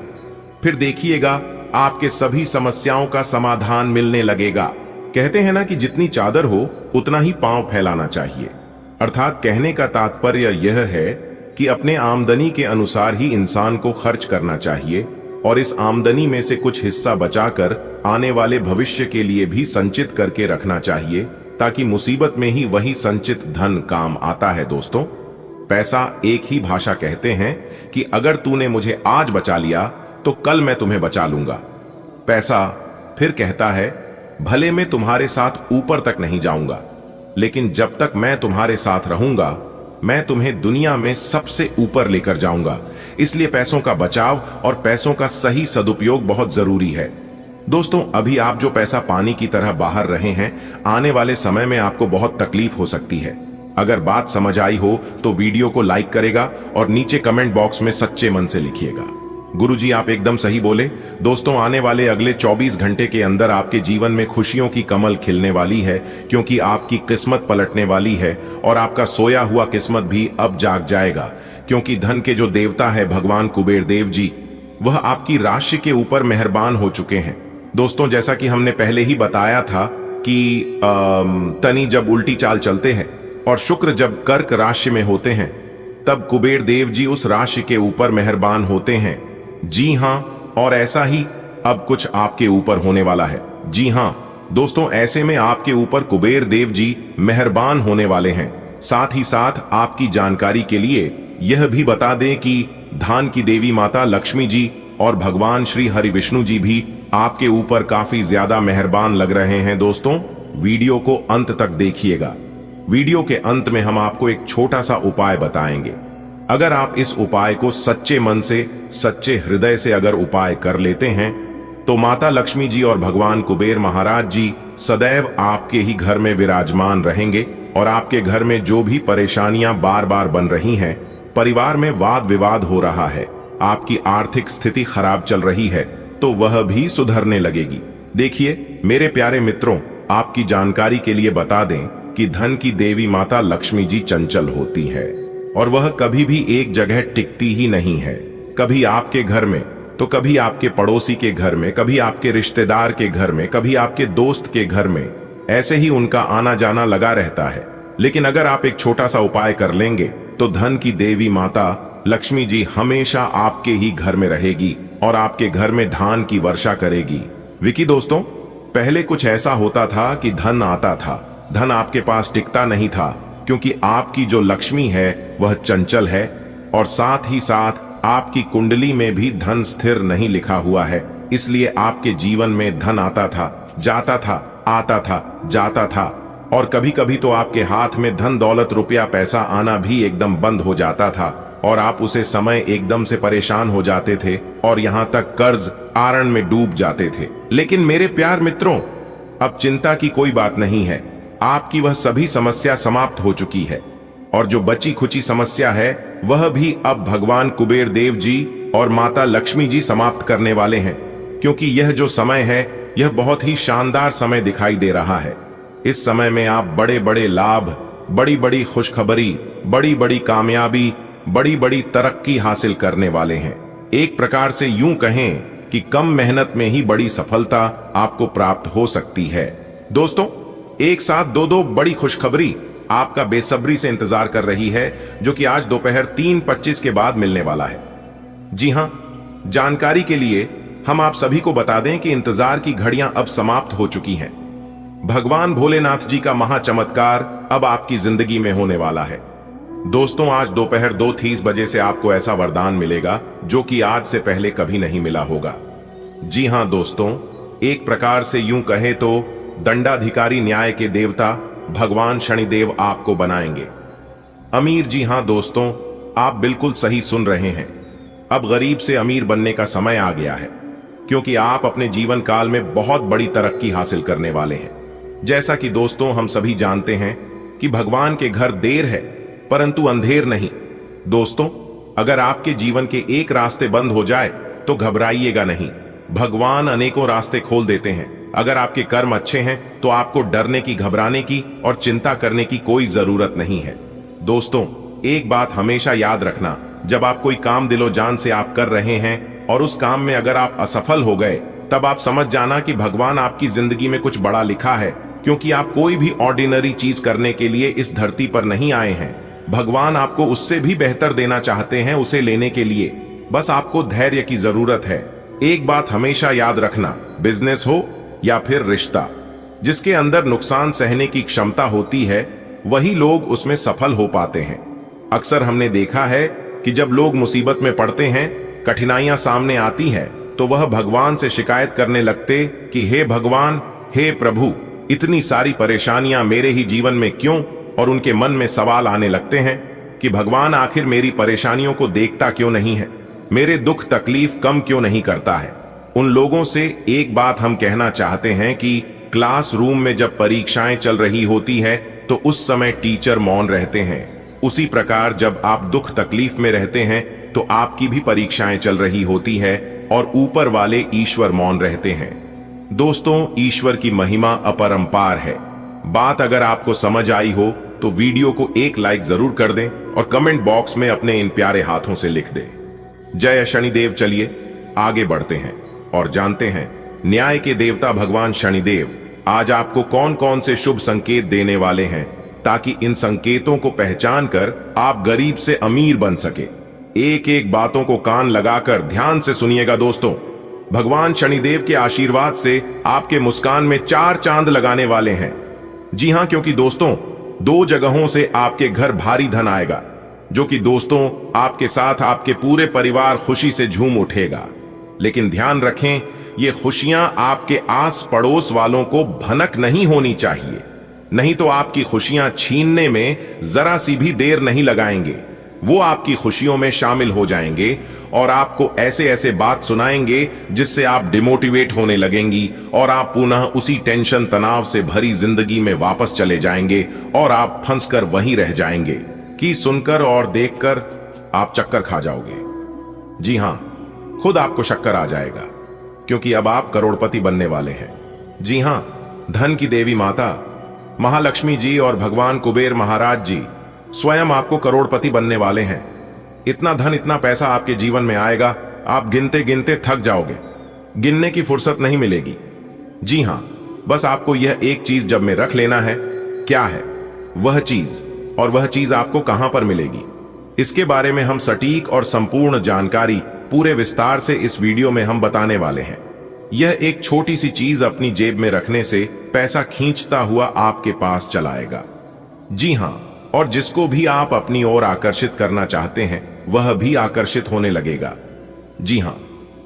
फिर देखिएगा आपके सभी समस्याओं का समाधान मिलने लगेगा। कहते हैं ना कि जितनी चादर हो उतना ही पांव फैलाना चाहिए। अर्थात कहने का तात्पर्य यह है कि अपने आमदनी के अनुसार ही इंसान को खर्च करना चाहिए और इस आमदनी में से कुछ हिस्सा बचाकर आने वाले भविष्य के लिए भी संचित करके रखना चाहिए, ताकि मुसीबत में ही वही संचित धन काम आता है दोस्तों। पैसा एक ही भाषा कहते हैं कि अगर तूने मुझे आज बचा लिया तो कल मैं तुम्हें बचा लूंगा। पैसा फिर कहता है, भले मैं तुम्हारे साथ ऊपर तक नहीं जाऊंगा, लेकिन जब तक मैं तुम्हारे साथ रहूंगा मैं तुम्हें दुनिया में सबसे ऊपर लेकर जाऊंगा। इसलिए पैसों का बचाव और पैसों का सही सदुपयोग बहुत जरूरी है दोस्तों। अभी आप जो पैसा पानी की तरह बाहर रहे हैं, आने वाले समय में आपको बहुत तकलीफ हो सकती है। अगर बात समझ आई हो तो वीडियो को लाइक करेगा और नीचे कमेंट बॉक्स में सच्चे मन से लिखिएगा, गुरुजी आप एकदम सही बोले। दोस्तों, आने वाले अगले 24 घंटे के अंदर आपके जीवन में खुशियों की कमल खिलने वाली है, क्योंकि आपकी किस्मत पलटने वाली है और आपका सोया हुआ किस्मत भी अब जाग जाएगा, क्योंकि धन के जो देवता है भगवान कुबेर देव जी, वह आपकी राशि के ऊपर मेहरबान हो चुके हैं। दोस्तों, जैसा कि हमने पहले ही बताया था कि तनी जब उल्टी चाल चलते हैं और शुक्र जब कर्क राशि में होते हैं, तब कुबेर देव जी उस राशि के ऊपर मेहरबान होते हैं। जी हां, और ऐसा ही अब कुछ आपके ऊपर होने वाला है। जी हां दोस्तों, ऐसे में आपके ऊपर कुबेर देव जी मेहरबान होने वाले हैं। साथ ही साथ आपकी जानकारी के लिए यह भी बता दें कि धन की देवी माता लक्ष्मी जी और भगवान श्री हरि विष्णु जी भी आपके ऊपर काफी ज्यादा मेहरबान लग रहे हैं। दोस्तों, वीडियो को अंत तक देखिएगा। वीडियो के अंत में हम आपको एक छोटा सा उपाय बताएंगे। अगर आप इस उपाय को सच्चे मन से, सच्चे हृदय से अगर उपाय कर लेते हैं तो माता लक्ष्मी जी और भगवान कुबेर महाराज जी सदैव आपके ही घर में विराजमान रहेंगे और आपके घर में जो भी परेशानियां बार बार बन रही हैं, परिवार में वाद विवाद हो रहा है, आपकी आर्थिक स्थिति खराब चल रही है, तो वह भी सुधरने लगेगी। देखिए मेरे प्यारे मित्रों, आपकी जानकारी के लिए बता दें कि धन की देवी माता लक्ष्मी जी चंचल होती है और वह कभी भी एक जगह टिकती ही नहीं है। कभी आपके घर में तो कभी आपके पड़ोसी के घर में, कभी आपके रिश्तेदार के घर में, कभी आपके दोस्त के घर में, ऐसे ही उनका आना जाना लगा रहता है। लेकिन अगर आप एक छोटा सा उपाय कर लेंगे तो धन की देवी माता लक्ष्मी जी हमेशा आपके ही घर में रहेगी और आपके घर में धन की वर्षा करेगी। विकी दोस्तों, पहले कुछ ऐसा होता था कि धन आता था, धन आपके पास टिकता नहीं था, क्योंकि आपकी जो लक्ष्मी है वह चंचल है और साथ ही साथ आपकी कुंडली में भी धन स्थिर नहीं लिखा हुआ है। इसलिए आपके जीवन में धन आता था, जाता था, आता था, जाता था और कभी कभी तो आपके हाथ में धन दौलत रुपया पैसा आना भी एकदम बंद हो जाता था और आप उसे समय एकदम से परेशान हो जाते थे और यहाँ तक कर्ज आरण में डूब जाते थे। लेकिन मेरे प्यार मित्रों, अब चिंता की कोई बात नहीं है। आपकी वह सभी समस्या समाप्त हो चुकी है और जो बची खुची समस्या है वह भी अब भगवान कुबेर देव जी और माता लक्ष्मी जी समाप्त करने वाले हैं, क्योंकि यह जो समय है यह बहुत ही शानदार समय दिखाई दे रहा है। इस समय में आप बड़े बड़े लाभ, बड़ी बड़ी खुशखबरी, बड़ी बड़ी कामयाबी, बड़ी बड़ी तरक्की हासिल करने वाले हैं। एक प्रकार से यूं कहें कि कम मेहनत में ही बड़ी सफलता आपको प्राप्त हो सकती है। दोस्तों, एक साथ दो बड़ी खुशखबरी आपका बेसब्री से इंतजार कर रही है, जो कि आज दोपहर 3:25 के बाद मिलने वाला है। जी हां, जानकारी के लिए हम आप सभी को बता दें कि इंतजार की घड़ियां अब समाप्त हो चुकी हैं। भगवान भोलेनाथ जी का महाचमत्कार अब आपकी जिंदगी में होने वाला है। दोस्तों, आज दोपहर 2:30 बजे से आपको ऐसा वरदान मिलेगा जो कि आज से पहले कभी नहीं मिला होगा। जी हां दोस्तों, एक प्रकार से यूं कहें तो दंडाधिकारी न्याय के देवता भगवान शनिदेव आपको बनाएंगे अमीर। जी हां दोस्तों, आप बिल्कुल सही सुन रहे हैं। अब गरीब से अमीर बनने का समय आ गया है, क्योंकि आप अपने जीवन काल में बहुत बड़ी तरक्की हासिल करने वाले हैं। जैसा कि दोस्तों हम सभी जानते हैं कि भगवान के घर देर है परंतु अंधेर नहीं। दोस्तों, अगर आपके जीवन के एक रास्ते बंद हो जाए तो घबराइएगा नहीं, भगवान अनेकों रास्ते खोल देते हैं। अगर आपके कर्म अच्छे हैं तो आपको डरने की, घबराने की और चिंता करने की कोई जरूरत नहीं है। दोस्तों, एक बात हमेशा याद रखना, जब आप कोई काम दिलो जान से आप कर रहे हैं और उस काम में अगर आप असफल हो गए, तब आप समझ जाना कि भगवान आपकी जिंदगी में कुछ बड़ा लिखा है, क्योंकि आप कोई भी ऑर्डिनरी चीज करने के लिए इस धरती पर नहीं आए हैं। भगवान आपको उससे भी बेहतर देना चाहते हैं, उसे लेने के लिए बस आपको धैर्य की जरूरत है। एक बात हमेशा याद रखना, बिजनेस हो या फिर रिश्ता, जिसके अंदर नुकसान सहने की क्षमता होती है वही लोग उसमें सफल हो पाते हैं। अक्सर हमने देखा है कि जब लोग मुसीबत में पड़ते हैं, कठिनाइयां सामने आती हैं, तो वह भगवान से शिकायत करने लगते कि हे भगवान, हे प्रभु, इतनी सारी परेशानियां मेरे ही जीवन में क्यों? और उनके मन में सवाल आने लगते हैं कि भगवान आखिर मेरी परेशानियों को देखता क्यों नहीं है, मेरे दुख तकलीफ कम क्यों नहीं करता है। उन लोगों से एक बात हम कहना चाहते हैं कि क्लासरूम में जब परीक्षाएं चल रही होती है तो उस समय टीचर मौन रहते हैं। उसी प्रकार जब आप दुख तकलीफ में रहते हैं तो आपकी भी परीक्षाएं चल रही होती है और ऊपर वाले ईश्वर मौन रहते हैं। दोस्तों, ईश्वर की महिमा अपरंपार है। बात अगर आपको समझ आई हो तो वीडियो को एक लाइक जरूर कर दें और कमेंट बॉक्स में अपने इन प्यारे हाथों से लिख दें, जय शनिदेव। चलिए आगे बढ़ते हैं और जानते हैं न्याय के देवता भगवान शनिदेव आज आपको कौन कौन से शुभ संकेत देने वाले हैं, ताकि इन संकेतों को पहचान कर आप गरीब से अमीर बन सके। एक एक बातों को कान लगाकर ध्यान से सुनिएगा दोस्तों। भगवान शनिदेव के आशीर्वाद से आपके मुस्कान में 4 चांद लगाने वाले हैं। जी हां, क्योंकि दोस्तों 2 जगहों से आपके घर भारी धन आएगा। जो कि दोस्तों आपके साथ आपके पूरे परिवार खुशी से झूम उठेगा। लेकिन ध्यान रखें, ये खुशियां आपके आस पड़ोस वालों को भनक नहीं होनी चाहिए, नहीं तो आपकी खुशियां छीनने में जरा सी भी देर नहीं लगाएंगे। वो आपकी खुशियों में शामिल हो जाएंगे और आपको ऐसे ऐसे बात सुनाएंगे जिससे आप डिमोटिवेट होने लगेंगी और आप पुनः उसी टेंशन तनाव से भरी जिंदगी में वापस चले जाएंगे और आप फंसकर वहीं रह जाएंगे कि सुनकर और देखकर आप चक्कर खा जाओगे। जी हां, खुद आपको शक्कर आ जाएगा, क्योंकि अब आप करोड़पति बनने वाले हैं। जी हां, धन की देवी माता महालक्ष्मी जी और भगवान कुबेर महाराज जी स्वयं आपको करोड़पति बनने वाले हैं। इतना धन, इतना पैसा आपके जीवन में आएगा, आप गिनते गिनते थक जाओगे, गिनने की फुर्सत नहीं मिलेगी। जी हां, बस आपको यह एक चीज जब में रख लेना है। क्या है वह चीज, और वह चीज आपको कहां पर मिलेगी, इसके बारे में हम सटीक और संपूर्ण जानकारी पूरे विस्तार से इस वीडियो में हम बताने वाले हैं। यह एक छोटी सी चीज अपनी जेब में रखने से पैसा खींचता हुआ आपके पास चलाएगा। जी हां, और जिसको भी आप अपनी ओर आकर्षित करना चाहते हैं वह भी आकर्षित होने लगेगा। जी हां,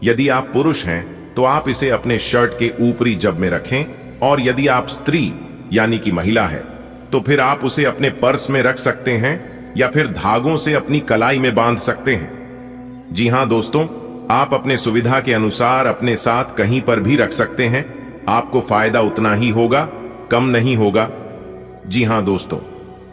यदि आप पुरुष हैं तो आप इसे अपने शर्ट के ऊपरी जब में रखें, और यदि आप स्त्री यानी कि महिला है तो फिर आप उसे अपने पर्स में रख सकते हैं या फिर धागों से अपनी कलाई में बांध सकते हैं। जी हां दोस्तों, आप अपने सुविधा के अनुसार अपने साथ कहीं पर भी रख सकते हैं, आपको फायदा उतना ही होगा, कम नहीं होगा। जी हां दोस्तों,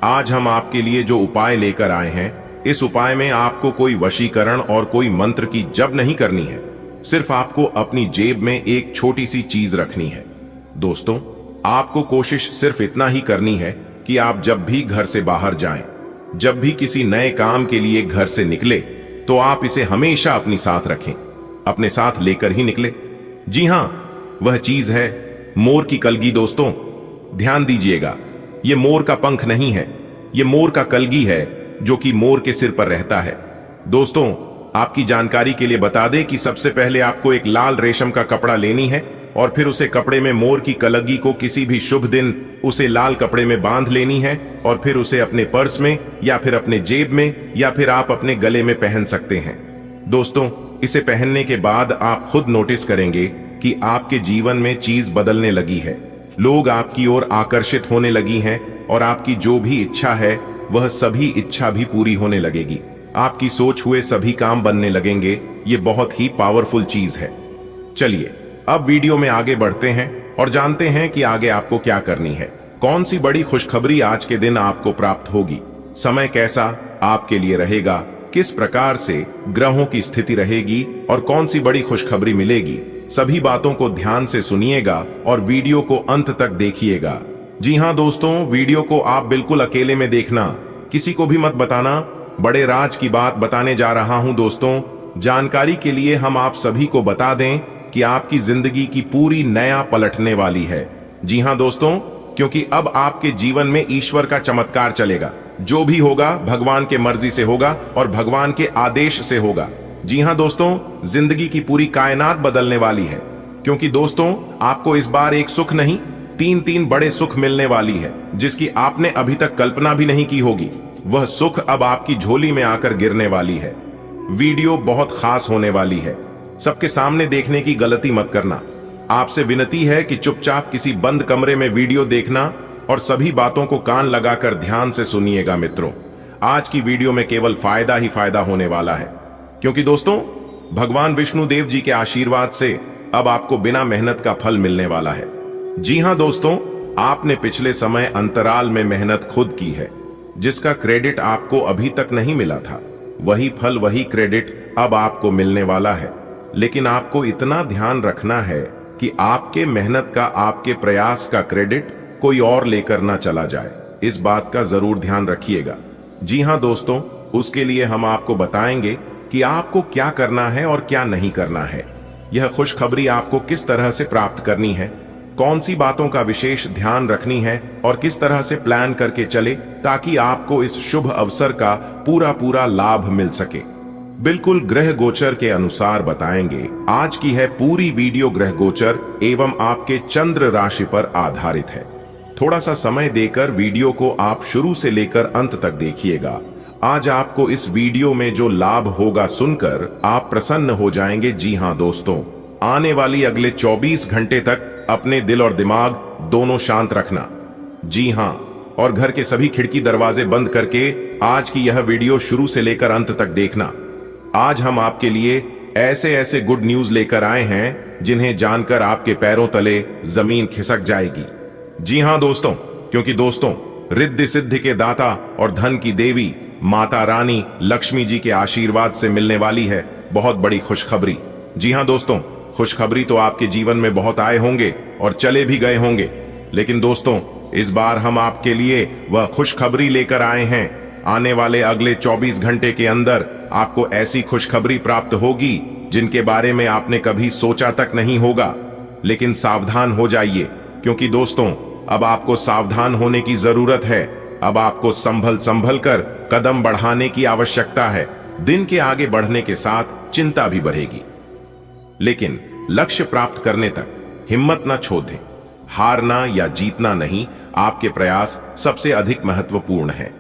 आज हम आपके लिए जो उपाय लेकर आए हैं, इस उपाय में आपको कोई वशीकरण और कोई मंत्र की जप नहीं करनी है, सिर्फ आपको अपनी जेब में एक छोटी सी चीज रखनी है। दोस्तों, आपको कोशिश सिर्फ इतना ही करनी है कि आप जब भी घर से बाहर जाएं, जब भी किसी नए काम के लिए घर से निकले, तो आप इसे हमेशा अपने साथ रखें, अपने साथ लेकर ही निकले। जी हां, वह चीज है मोर की कलगी। दोस्तों ध्यान दीजिएगा, ये मोर का पंख नहीं है, ये मोर का कलगी है जो कि मोर के सिर पर रहता है। दोस्तों, आपकी जानकारी के लिए बता दें कि सबसे पहले आपको एक लाल रेशम का कपड़ा लेनी है और फिर उसे कपड़े में मोर की कलगी को किसी भी शुभ दिन उसे लाल कपड़े में बांध लेनी है और फिर उसे अपने पर्स में या फिर अपने जेब में या फिर आप अपने गले में पहन सकते हैं। दोस्तों, इसे पहनने के बाद आप खुद नोटिस करेंगे कि आपके जीवन में चीज बदलने लगी है, लोग आपकी ओर आकर्षित होने लगी हैं और आपकी जो भी इच्छा है वह सभी इच्छा भी पूरी होने लगेगी। आपकी सोच हुए सभी काम बनने लगेंगे। ये बहुत ही पावरफुल चीज है। चलिए अब वीडियो में आगे बढ़ते हैं और जानते हैं कि आगे आपको क्या करनी है, कौन सी बड़ी खुशखबरी आज के दिन आपको प्राप्त होगी, समय कैसा आपके लिए रहेगा, किस प्रकार से ग्रहों की स्थिति रहेगी और कौन सी बड़ी खुशखबरी मिलेगी। सभी बातों को ध्यान से सुनिएगा और वीडियो को अंत तक देखिएगा। जी हां दोस्तों, वीडियो को आप बिल्कुल अकेले में देखना, किसी को भी मत बताना। बड़े राज की बात बताने जा रहा हूं दोस्तों। जानकारी के लिए हम आप सभी को बता दें कि आपकी जिंदगी की पूरी नया पलटने वाली है। जी हां दोस्तों, क्योंकि अब आपके जीवन में ईश्वर का चमत्कार चलेगा। जो भी होगा भगवान के मर्जी से होगा और भगवान के आदेश से होगा। जी हां दोस्तों, जिंदगी की पूरी कायनात बदलने वाली है, क्योंकि दोस्तों आपको इस बार एक सुख नहीं, तीन बड़े सुख मिलने वाली है, जिसकी आपने अभी तक कल्पना भी नहीं की होगी। वह सुख अब आपकी झोली में आकर गिरने वाली है। वीडियो बहुत खास होने वाली है, सबके सामने देखने की गलती मत करना। आपसे विनती है कि चुपचाप किसी बंद कमरे में वीडियो देखना और सभी बातों को कान लगाकर ध्यान से सुनिएगा। मित्रों, आज की वीडियो में केवल फायदा ही फायदा होने वाला है, क्योंकि दोस्तों भगवान विष्णु देव जी के आशीर्वाद से अब आपको बिना मेहनत का फल मिलने वाला है। जी हां दोस्तों, आपने पिछले समय अंतराल में मेहनत खुद की है, जिसका क्रेडिट आपको अभी तक नहीं मिला था। वही फल, वही क्रेडिट अब आपको मिलने वाला है। लेकिन आपको इतना ध्यान रखना है कि आपके मेहनत का, आपके प्रयास का क्रेडिट कोई और लेकर ना चला जाए। इस बात का जरूर ध्यान रखिएगा। जी हां दोस्तों, उसके लिए हम आपको बताएंगे कि आपको क्या करना है और क्या नहीं करना है। यह खुशखबरी आपको किस तरह से प्राप्त करनी है, कौन सी बातों का विशेष ध्यान रखनी है और किस तरह से प्लान करके चले ताकि आपको इस शुभ अवसर का पूरा लाभ मिल सके। बिल्कुल ग्रह गोचर के अनुसार बताएंगे। आज की है पूरी वीडियो ग्रह गोचर एवं आपके चंद्र राशि पर आधारित है। थोड़ा सा समय देकर वीडियो को आप शुरू से लेकर अंत तक देखिएगा। आज आपको इस वीडियो में जो लाभ होगा सुनकर आप प्रसन्न हो जाएंगे। जी हां दोस्तों, आने वाली अगले 24 घंटे तक अपने दिल और दिमाग दोनों शांत रखना। जी हां, और घर के सभी खिड़की दरवाजे बंद करके आज की यह वीडियो शुरू से लेकर अंत तक देखना। आज हम आपके लिए ऐसे ऐसे गुड न्यूज लेकर आए हैं जिन्हें जानकर आपके पैरों तले जमीन खिसक जाएगी। जी हां दोस्तों, क्योंकि दोस्तों रिद्धि सिद्धि के दाता और धन की देवी माता रानी लक्ष्मी जी के आशीर्वाद से मिलने वाली है बहुत बड़ी खुशखबरी। जी हां दोस्तों, खुशखबरी तो आपके जीवन में बहुत आए होंगे और चले भी गए होंगे, लेकिन दोस्तों इस बार हम आपके लिए वह खुशखबरी लेकर आए हैं। आने वाले अगले 24 घंटे के अंदर आपको ऐसी खुशखबरी प्राप्त होगी जिनके बारे में आपने कभी सोचा तक नहीं होगा। लेकिन सावधान हो जाइए, क्योंकि दोस्तों अब आपको सावधान होने की जरूरत है। अब आपको संभल संभल कर कदम बढ़ाने की आवश्यकता है। दिन के आगे बढ़ने के साथ चिंता भी बढ़ेगी, लेकिन लक्ष्य प्राप्त करने तक हिम्मत न छोड़ दें। हारना या जीतना नहीं, आपके प्रयास सबसे अधिक महत्वपूर्ण है।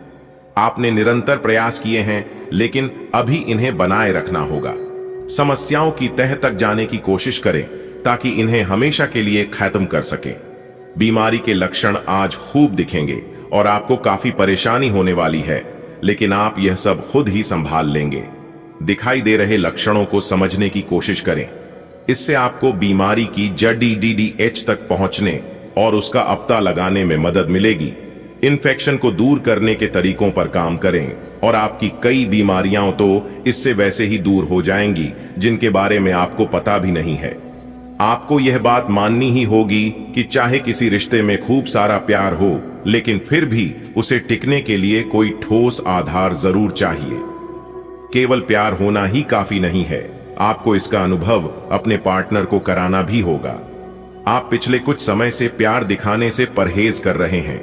आपने निरंतर प्रयास किए हैं, लेकिन अभी इन्हें बनाए रखना होगा। समस्याओं की तह तक जाने की कोशिश करें ताकि इन्हें हमेशा के लिए खत्म कर सकें। बीमारी के लक्षण आज खूब दिखेंगे और आपको काफी परेशानी होने वाली है, लेकिन आप यह सब खुद ही संभाल लेंगे। दिखाई दे रहे लक्षणों को समझने की कोशिश करें। इससे आपको बीमारी की जड़ DDH तक पहुंचने और उसका पता लगाने में मदद मिलेगी। इन्फेक्शन को दूर करने के तरीकों पर काम करें और आपकी कई बीमारियां तो इससे वैसे ही दूर हो जाएंगी जिनके बारे में आपको पता भी नहीं है। आपको यह बात माननी ही होगी कि चाहे किसी रिश्ते में खूब सारा प्यार हो, लेकिन फिर भी उसे टिकने के लिए कोई ठोस आधार जरूर चाहिए। केवल प्यार होना ही काफी नहीं है, आपको इसका अनुभव अपने पार्टनर को कराना भी होगा। आप पिछले कुछ समय से प्यार दिखाने से परहेज कर रहे हैं।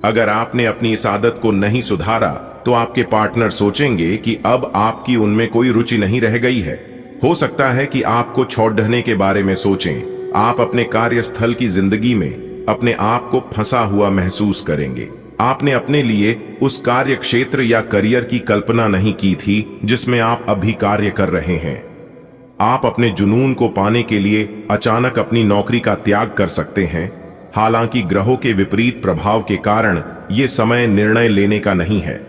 अगर आपने अपनी इस आदत को नहीं सुधारा तो आपके पार्टनर सोचेंगे कि अब आपकी उनमें कोई रुचि नहीं रह गई है। हो सकता है कि आपको छोड़ने के बारे में सोचें। आप अपने कार्यस्थल की जिंदगी में अपने आप को फंसा हुआ महसूस करेंगे। आपने अपने लिए उस कार्य क्षेत्र या करियर की कल्पना नहीं की थी जिसमें आप अभी कार्य कर रहे हैं। आप अपने जुनून को पाने के लिए अचानक अपनी नौकरी का त्याग कर सकते हैं। हालांकि ग्रहों के विपरीत प्रभाव के कारण यह समय निर्णय लेने का नहीं है।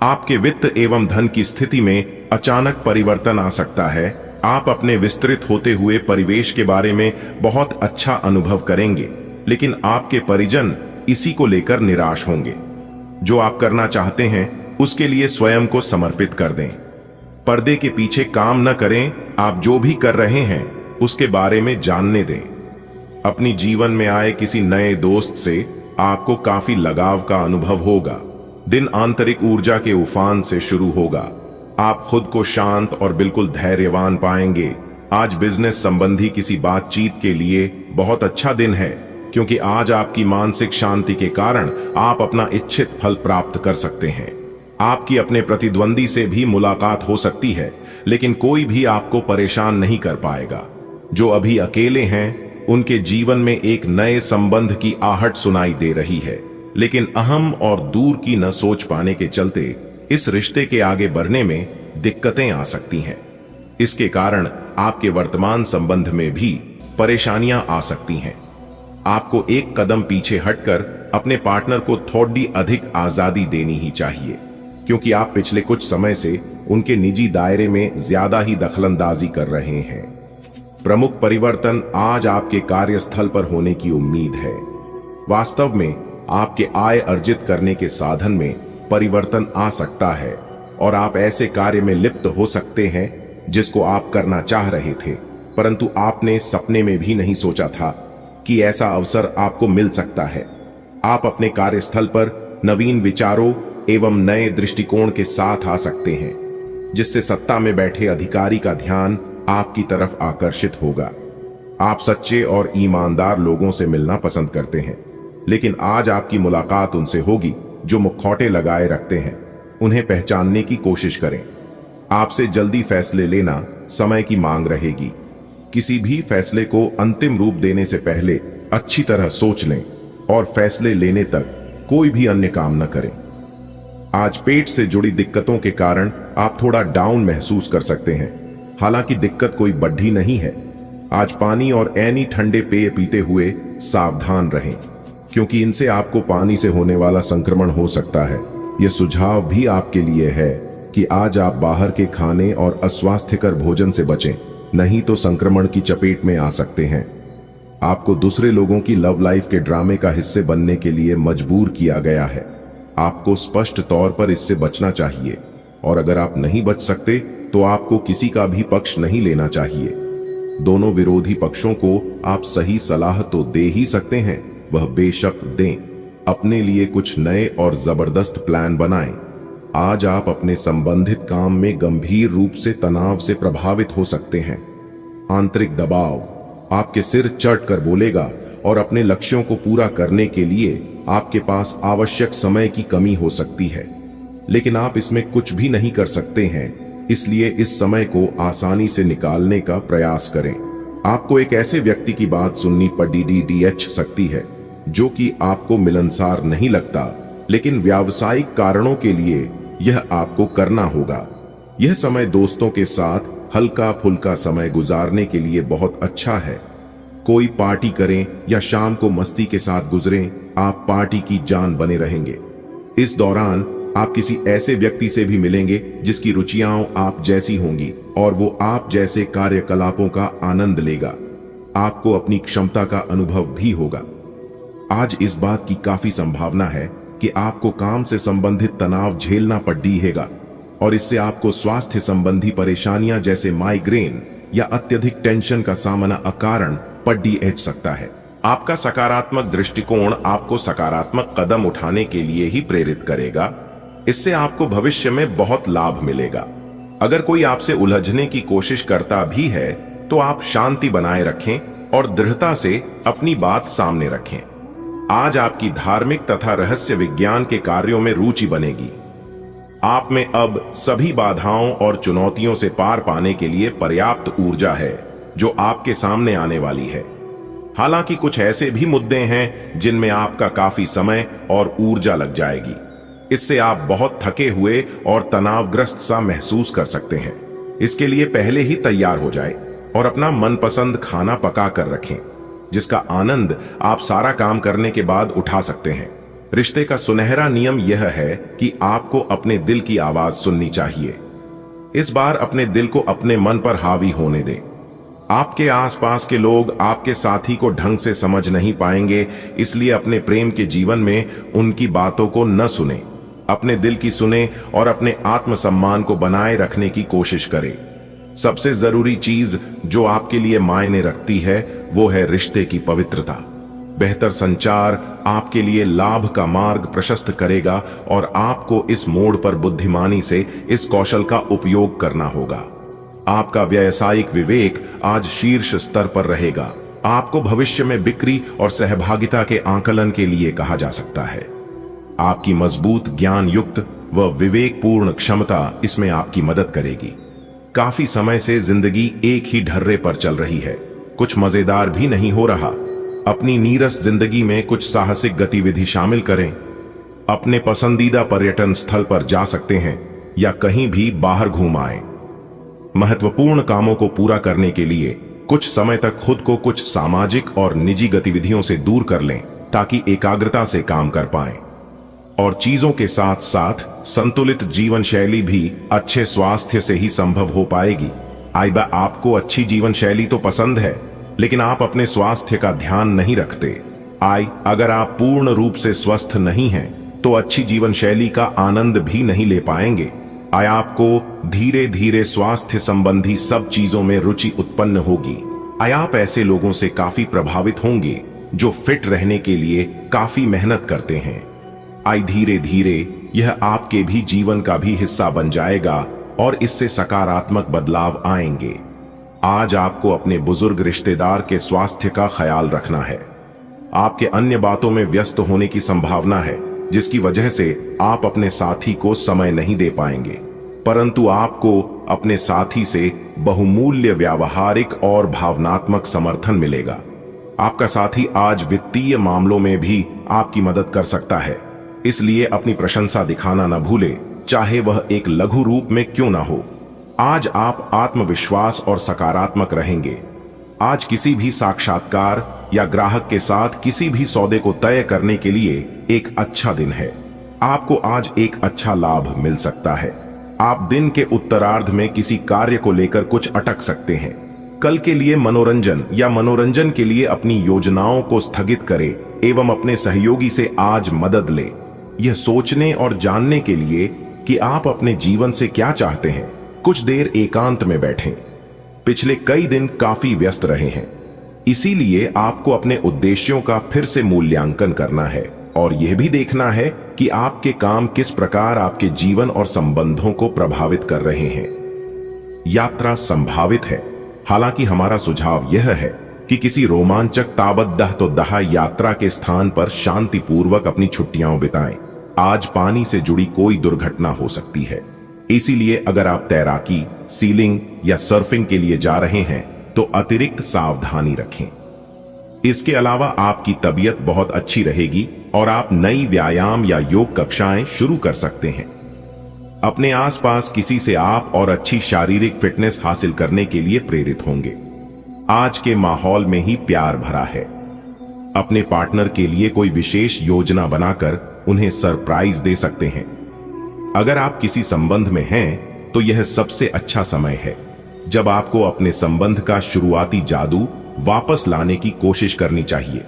आपके वित्त एवं धन की स्थिति में अचानक परिवर्तन आ सकता है। आप अपने विस्तृत होते हुए परिवेश के बारे में बहुत अच्छा अनुभव करेंगे, लेकिन आपके परिजन इसी को लेकर निराश होंगे। जो आप करना चाहते हैं उसके लिए स्वयं को समर्पित कर दें। पर्दे के पीछे काम न करें। आप जो भी कर रहे हैं उसके बारे में जानने दें। अपनी जीवन में आए किसी नए दोस्त से आपको काफी लगाव का अनुभव होगा। दिन आंतरिक ऊर्जा के उफान से शुरू होगा। आप खुद को शांत और बिल्कुल धैर्यवान पाएंगे। आज बिजनेस संबंधी किसी बातचीत के लिए बहुत अच्छा दिन है, क्योंकि आज आपकी मानसिक शांति के कारण आप अपना इच्छित फल प्राप्त कर सकते हैं। आपकी अपने प्रतिद्वंदी से भी मुलाकात हो सकती है, लेकिन कोई भी आपको परेशान नहीं कर पाएगा। जो अभी अकेले हैं उनके जीवन में एक नए संबंध की आहट सुनाई दे रही है, लेकिन अहम और दूर की न सोच पाने के चलते इस रिश्ते के आगे बढ़ने में दिक्कतें आ सकती हैं। इसके कारण आपके वर्तमान संबंध में भी परेशानियां आ सकती हैं। आपको एक कदम पीछे हटकर अपने पार्टनर को थोड़ी अधिक आजादी देनी ही चाहिए, क्योंकि आप पिछले कुछ समय से उनके निजी दायरे में ज्यादा ही दखलंदाजी कर रहे हैं। प्रमुख परिवर्तन आज आपके कार्यस्थल पर होने की उम्मीद है। वास्तव में आपके आय अर्जित करने के साधन में परिवर्तन आ सकता है और आप ऐसे कार्य में लिप्त हो सकते हैं जिसको आप करना चाह रहे थे, परंतु आपने सपने में भी नहीं सोचा था कि ऐसा अवसर आपको मिल सकता है। आप अपने कार्यस्थल पर नवीन विचारों एवं नए दृष्टिकोण के साथ आ सकते हैं, जिससे सत्ता में बैठे अधिकारी का ध्यान आपकी तरफ आकर्षित होगा। आप सच्चे और ईमानदार लोगों से मिलना पसंद करते हैं, लेकिन आज आपकी मुलाकात उनसे होगी जो मुखौटे लगाए रखते हैं। उन्हें पहचानने की कोशिश करें। आपसे जल्दी फैसले लेना समय की मांग रहेगी। किसी भी फैसले को अंतिम रूप देने से पहले अच्छी तरह सोच लें और फैसले लेने तक कोई भी अन्य काम न करें। आज पेट से जुड़ी दिक्कतों के कारण आप थोड़ा डाउन महसूस कर सकते हैं। हालांकि दिक्कत कोई बड़ी नहीं है। आज पानी और ऐनी ठंडे पेय पीते हुए सावधान रहें, क्योंकि इनसे आपको पानी से होने वाला संक्रमण हो सकता है। यह सुझाव भी आपके लिए है कि आज आप बाहर के खाने और अस्वास्थ्यकर भोजन से बचें, नहीं तो संक्रमण की चपेट में आ सकते हैं। आपको दूसरे लोगों की लव लाइफ के ड्रामे का हिस्से बनने के लिए मजबूर किया गया है। आपको स्पष्ट तौर पर इससे बचना चाहिए, और अगर आप नहीं बच सकते तो आपको किसी का भी पक्ष नहीं लेना चाहिए। दोनों विरोधी पक्षों को आप सही सलाह तो दे ही सकते हैं, वह बेशक दें। अपने लिए कुछ नए और जबरदस्त प्लान बनाएं। आज आप अपने संबंधित काम में गंभीर रूप से तनाव से प्रभावित हो सकते हैं। आंतरिक दबाव आपके सिर चढ़ कर बोलेगा और अपने लक्ष्यों को पूरा करने के लिए आपके पास आवश्यक समय की कमी हो सकती है, लेकिन आप इसमें कुछ भी नहीं कर सकते हैं। इसलिए इस समय को आसानी से निकालने का प्रयास करें। आपको एक ऐसे व्यक्ति की बात सुननी पड़ सकती है जो कि आपको मिलनसार नहीं लगता, लेकिन व्यावसायिक कारणों के लिए यह आपको करना होगा। यह समय दोस्तों के साथ हल्का फुल्का समय गुजारने के लिए बहुत अच्छा है। कोई पार्टी करें या शाम को मस्ती के साथ गुजरें, आप पार्टी की जान बने रहेंगे। इस दौरान आप किसी ऐसे व्यक्ति से भी मिलेंगे जिसकी रुचियां आप जैसी होंगी और वो आप जैसे कार्यकलापों का आनंद लेगा। आपको अपनी क्षमता का अनुभव भी होगा। आज इस बात की काफी संभावना है कि आपको काम से संबंधित तनाव झेलना पड़ेगा, और इससे आपको स्वास्थ्य संबंधी परेशानियां जैसे माइग्रेन या अत्यधिक टेंशन का सामना अकारण पड़ सकता है। आपका सकारात्मक दृष्टिकोण आपको सकारात्मक कदम उठाने के लिए ही प्रेरित करेगा। इससे आपको भविष्य में बहुत लाभ मिलेगा। अगर कोई आपसे उलझने की कोशिश करता भी है तो आप शांति बनाए रखें और दृढ़ता से अपनी बात सामने रखें। आज आपकी धार्मिक तथा रहस्य विज्ञान के कार्यों में रुचि बनेगी। आप में अब सभी बाधाओं और चुनौतियों से पार पाने के लिए पर्याप्त ऊर्जा है जो आपके सामने आने वाली है। हालांकि कुछ ऐसे भी मुद्दे हैं जिनमें आपका काफी समय और ऊर्जा लग जाएगी। इससे आप बहुत थके हुए और तनावग्रस्त सा महसूस कर सकते हैं। इसके लिए पहले ही तैयार हो जाए और अपना मनपसंद खाना पका कर रखें, जिसका आनंद आप सारा काम करने के बाद उठा सकते हैं। रिश्ते का सुनहरा नियम यह है कि आपको अपने दिल की आवाज सुननी चाहिए। इस बार अपने दिल को अपने मन पर हावी होने दें। आपके आसपास के लोग आपके साथी को ढंग से समझ नहीं पाएंगे, इसलिए अपने प्रेम के जीवन में उनकी बातों को न सुने। अपने दिल की सुने और अपने आत्मसम्मान को बनाए रखने की कोशिश करें। सबसे जरूरी चीज जो आपके लिए मायने रखती है वो है रिश्ते की पवित्रता। बेहतर संचार आपके लिए लाभ का मार्ग प्रशस्त करेगा और आपको इस मोड़ पर बुद्धिमानी से इस कौशल का उपयोग करना होगा। आपका व्यावसायिक विवेक आज शीर्ष स्तर पर रहेगा। आपको भविष्य में बिक्री और सहभागिता के आकलन के लिए कहा जा सकता है। आपकी मजबूत ज्ञान युक्त व विवेकपूर्ण क्षमता इसमें आपकी मदद करेगी। काफी समय से जिंदगी एक ही ढर्रे पर चल रही है, कुछ मजेदार भी नहीं हो रहा। अपनी नीरस जिंदगी में कुछ साहसिक गतिविधि शामिल करें। अपने पसंदीदा पर्यटन स्थल पर जा सकते हैं या कहीं भी बाहर घूम आएं। महत्वपूर्ण कामों को पूरा करने के लिए कुछ समय तक खुद को कुछ सामाजिक और निजी गतिविधियों से दूर कर लें ताकि एकाग्रता से काम कर पाएं। और चीजों के साथ साथ संतुलित जीवन शैली भी अच्छे स्वास्थ्य से ही संभव हो पाएगी। आइबा आपको अच्छी जीवन शैली तो पसंद है, लेकिन आप अपने स्वास्थ्य का ध्यान नहीं रखते। अगर आप पूर्ण रूप से स्वस्थ नहीं हैं तो अच्छी जीवन शैली का आनंद भी नहीं ले पाएंगे। आपको धीरे धीरे स्वास्थ्य संबंधी सब चीजों में रुचि उत्पन्न होगी। आप ऐसे लोगों से काफी प्रभावित होंगे जो फिट रहने के लिए काफी मेहनत करते हैं। धीरे धीरे यह आपके भी जीवन का भी हिस्सा बन जाएगा और इससे सकारात्मक बदलाव आएंगे। आज आपको अपने बुजुर्ग रिश्तेदार के स्वास्थ्य का ख्याल रखना है। आपके अन्य बातों में व्यस्त होने की संभावना है, जिसकी वजह से आप अपने साथी को समय नहीं दे पाएंगे, परंतु आपको अपने साथी से बहुमूल्य व्यावहारिक और भावनात्मक समर्थन मिलेगा। आपका साथी आज वित्तीय मामलों में भी आपकी मदद कर सकता है। इसलिए अपनी प्रशंसा दिखाना न भूले, चाहे वह एक लघु रूप में क्यों ना हो। आज आप आत्मविश्वास और सकारात्मक रहेंगे। आज किसी भी साक्षात्कार या ग्राहक के साथ किसी भी सौदे को तय करने के लिए एक अच्छा दिन है। आपको आज एक अच्छा लाभ मिल सकता है। आप दिन के उत्तरार्ध में किसी कार्य को लेकर कुछ अटक सकते हैं। कल के लिए मनोरंजन या मनोरंजन के लिए अपनी योजनाओं को स्थगित करें एवं अपने सहयोगी से आज मदद लें, यह सोचने और जानने के लिए कि आप अपने जीवन से क्या चाहते हैं। कुछ देर एकांत में बैठें। पिछले कई दिन काफी व्यस्त रहे हैं, इसीलिए आपको अपने उद्देश्यों का फिर से मूल्यांकन करना है और यह भी देखना है कि आपके काम किस प्रकार आपके जीवन और संबंधों को प्रभावित कर रहे हैं। यात्रा संभावित है, हालांकि हमारा सुझाव यह है कि किसी रोमांचक ताबद्दह तो दहा यात्रा के स्थान पर शांतिपूर्वक अपनी छुट्टियां बिताएं। आज पानी से जुड़ी कोई दुर्घटना हो सकती है, इसीलिए अगर आप तैराकी, सीलिंग या सर्फिंग के लिए जा रहे हैं तो अतिरिक्त सावधानी रखें। इसके अलावा आपकी तबीयत बहुत अच्छी रहेगी और आप नई व्यायाम या योग कक्षाएं शुरू कर सकते हैं। अपने आसपास किसी से आप और अच्छी शारीरिक फिटनेस हासिल करने के लिए प्रेरित होंगे। आज के माहौल में ही प्यार भरा है। अपने पार्टनर के लिए कोई विशेष योजना बनाकर उन्हें सरप्राइज दे सकते हैं। अगर आप किसी संबंध में हैं तो यह सबसे अच्छा समय है जब आपको अपने संबंध का शुरुआती जादू वापस लाने की कोशिश करनी चाहिए।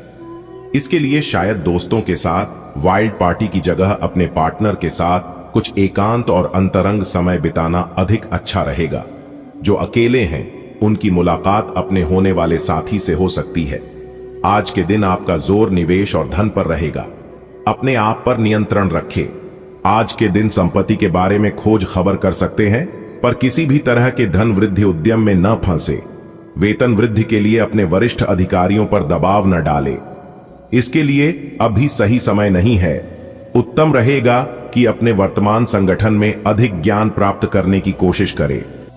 इसके लिए शायद दोस्तों के साथ वाइल्ड पार्टी की जगह अपने पार्टनर के साथ कुछ एकांत और अंतरंग समय बिताना अधिक अच्छा रहेगा। जो अकेले हैं उनकी मुलाकात अपने होने वाले साथी से हो सकती है। आज के दिन आपका जोर निवेश और धन पर रहेगा। अपने आप पर नियंत्रण रखें। आज के दिन संपत्ति के बारे में खोज खबर कर सकते हैं, पर किसी भी तरह के धन वृद्धि उद्यम में न फंसे। वेतन वृद्धि के लिए अपने वरिष्ठ अधिकारियों पर दबाव न डालें। इसके लिए अभी सही समय नहीं है। उत्तम रहेगा कि अपने वर्तमान संगठन में अधिक ज्ञान प्राप्त करने की कोशिश करें।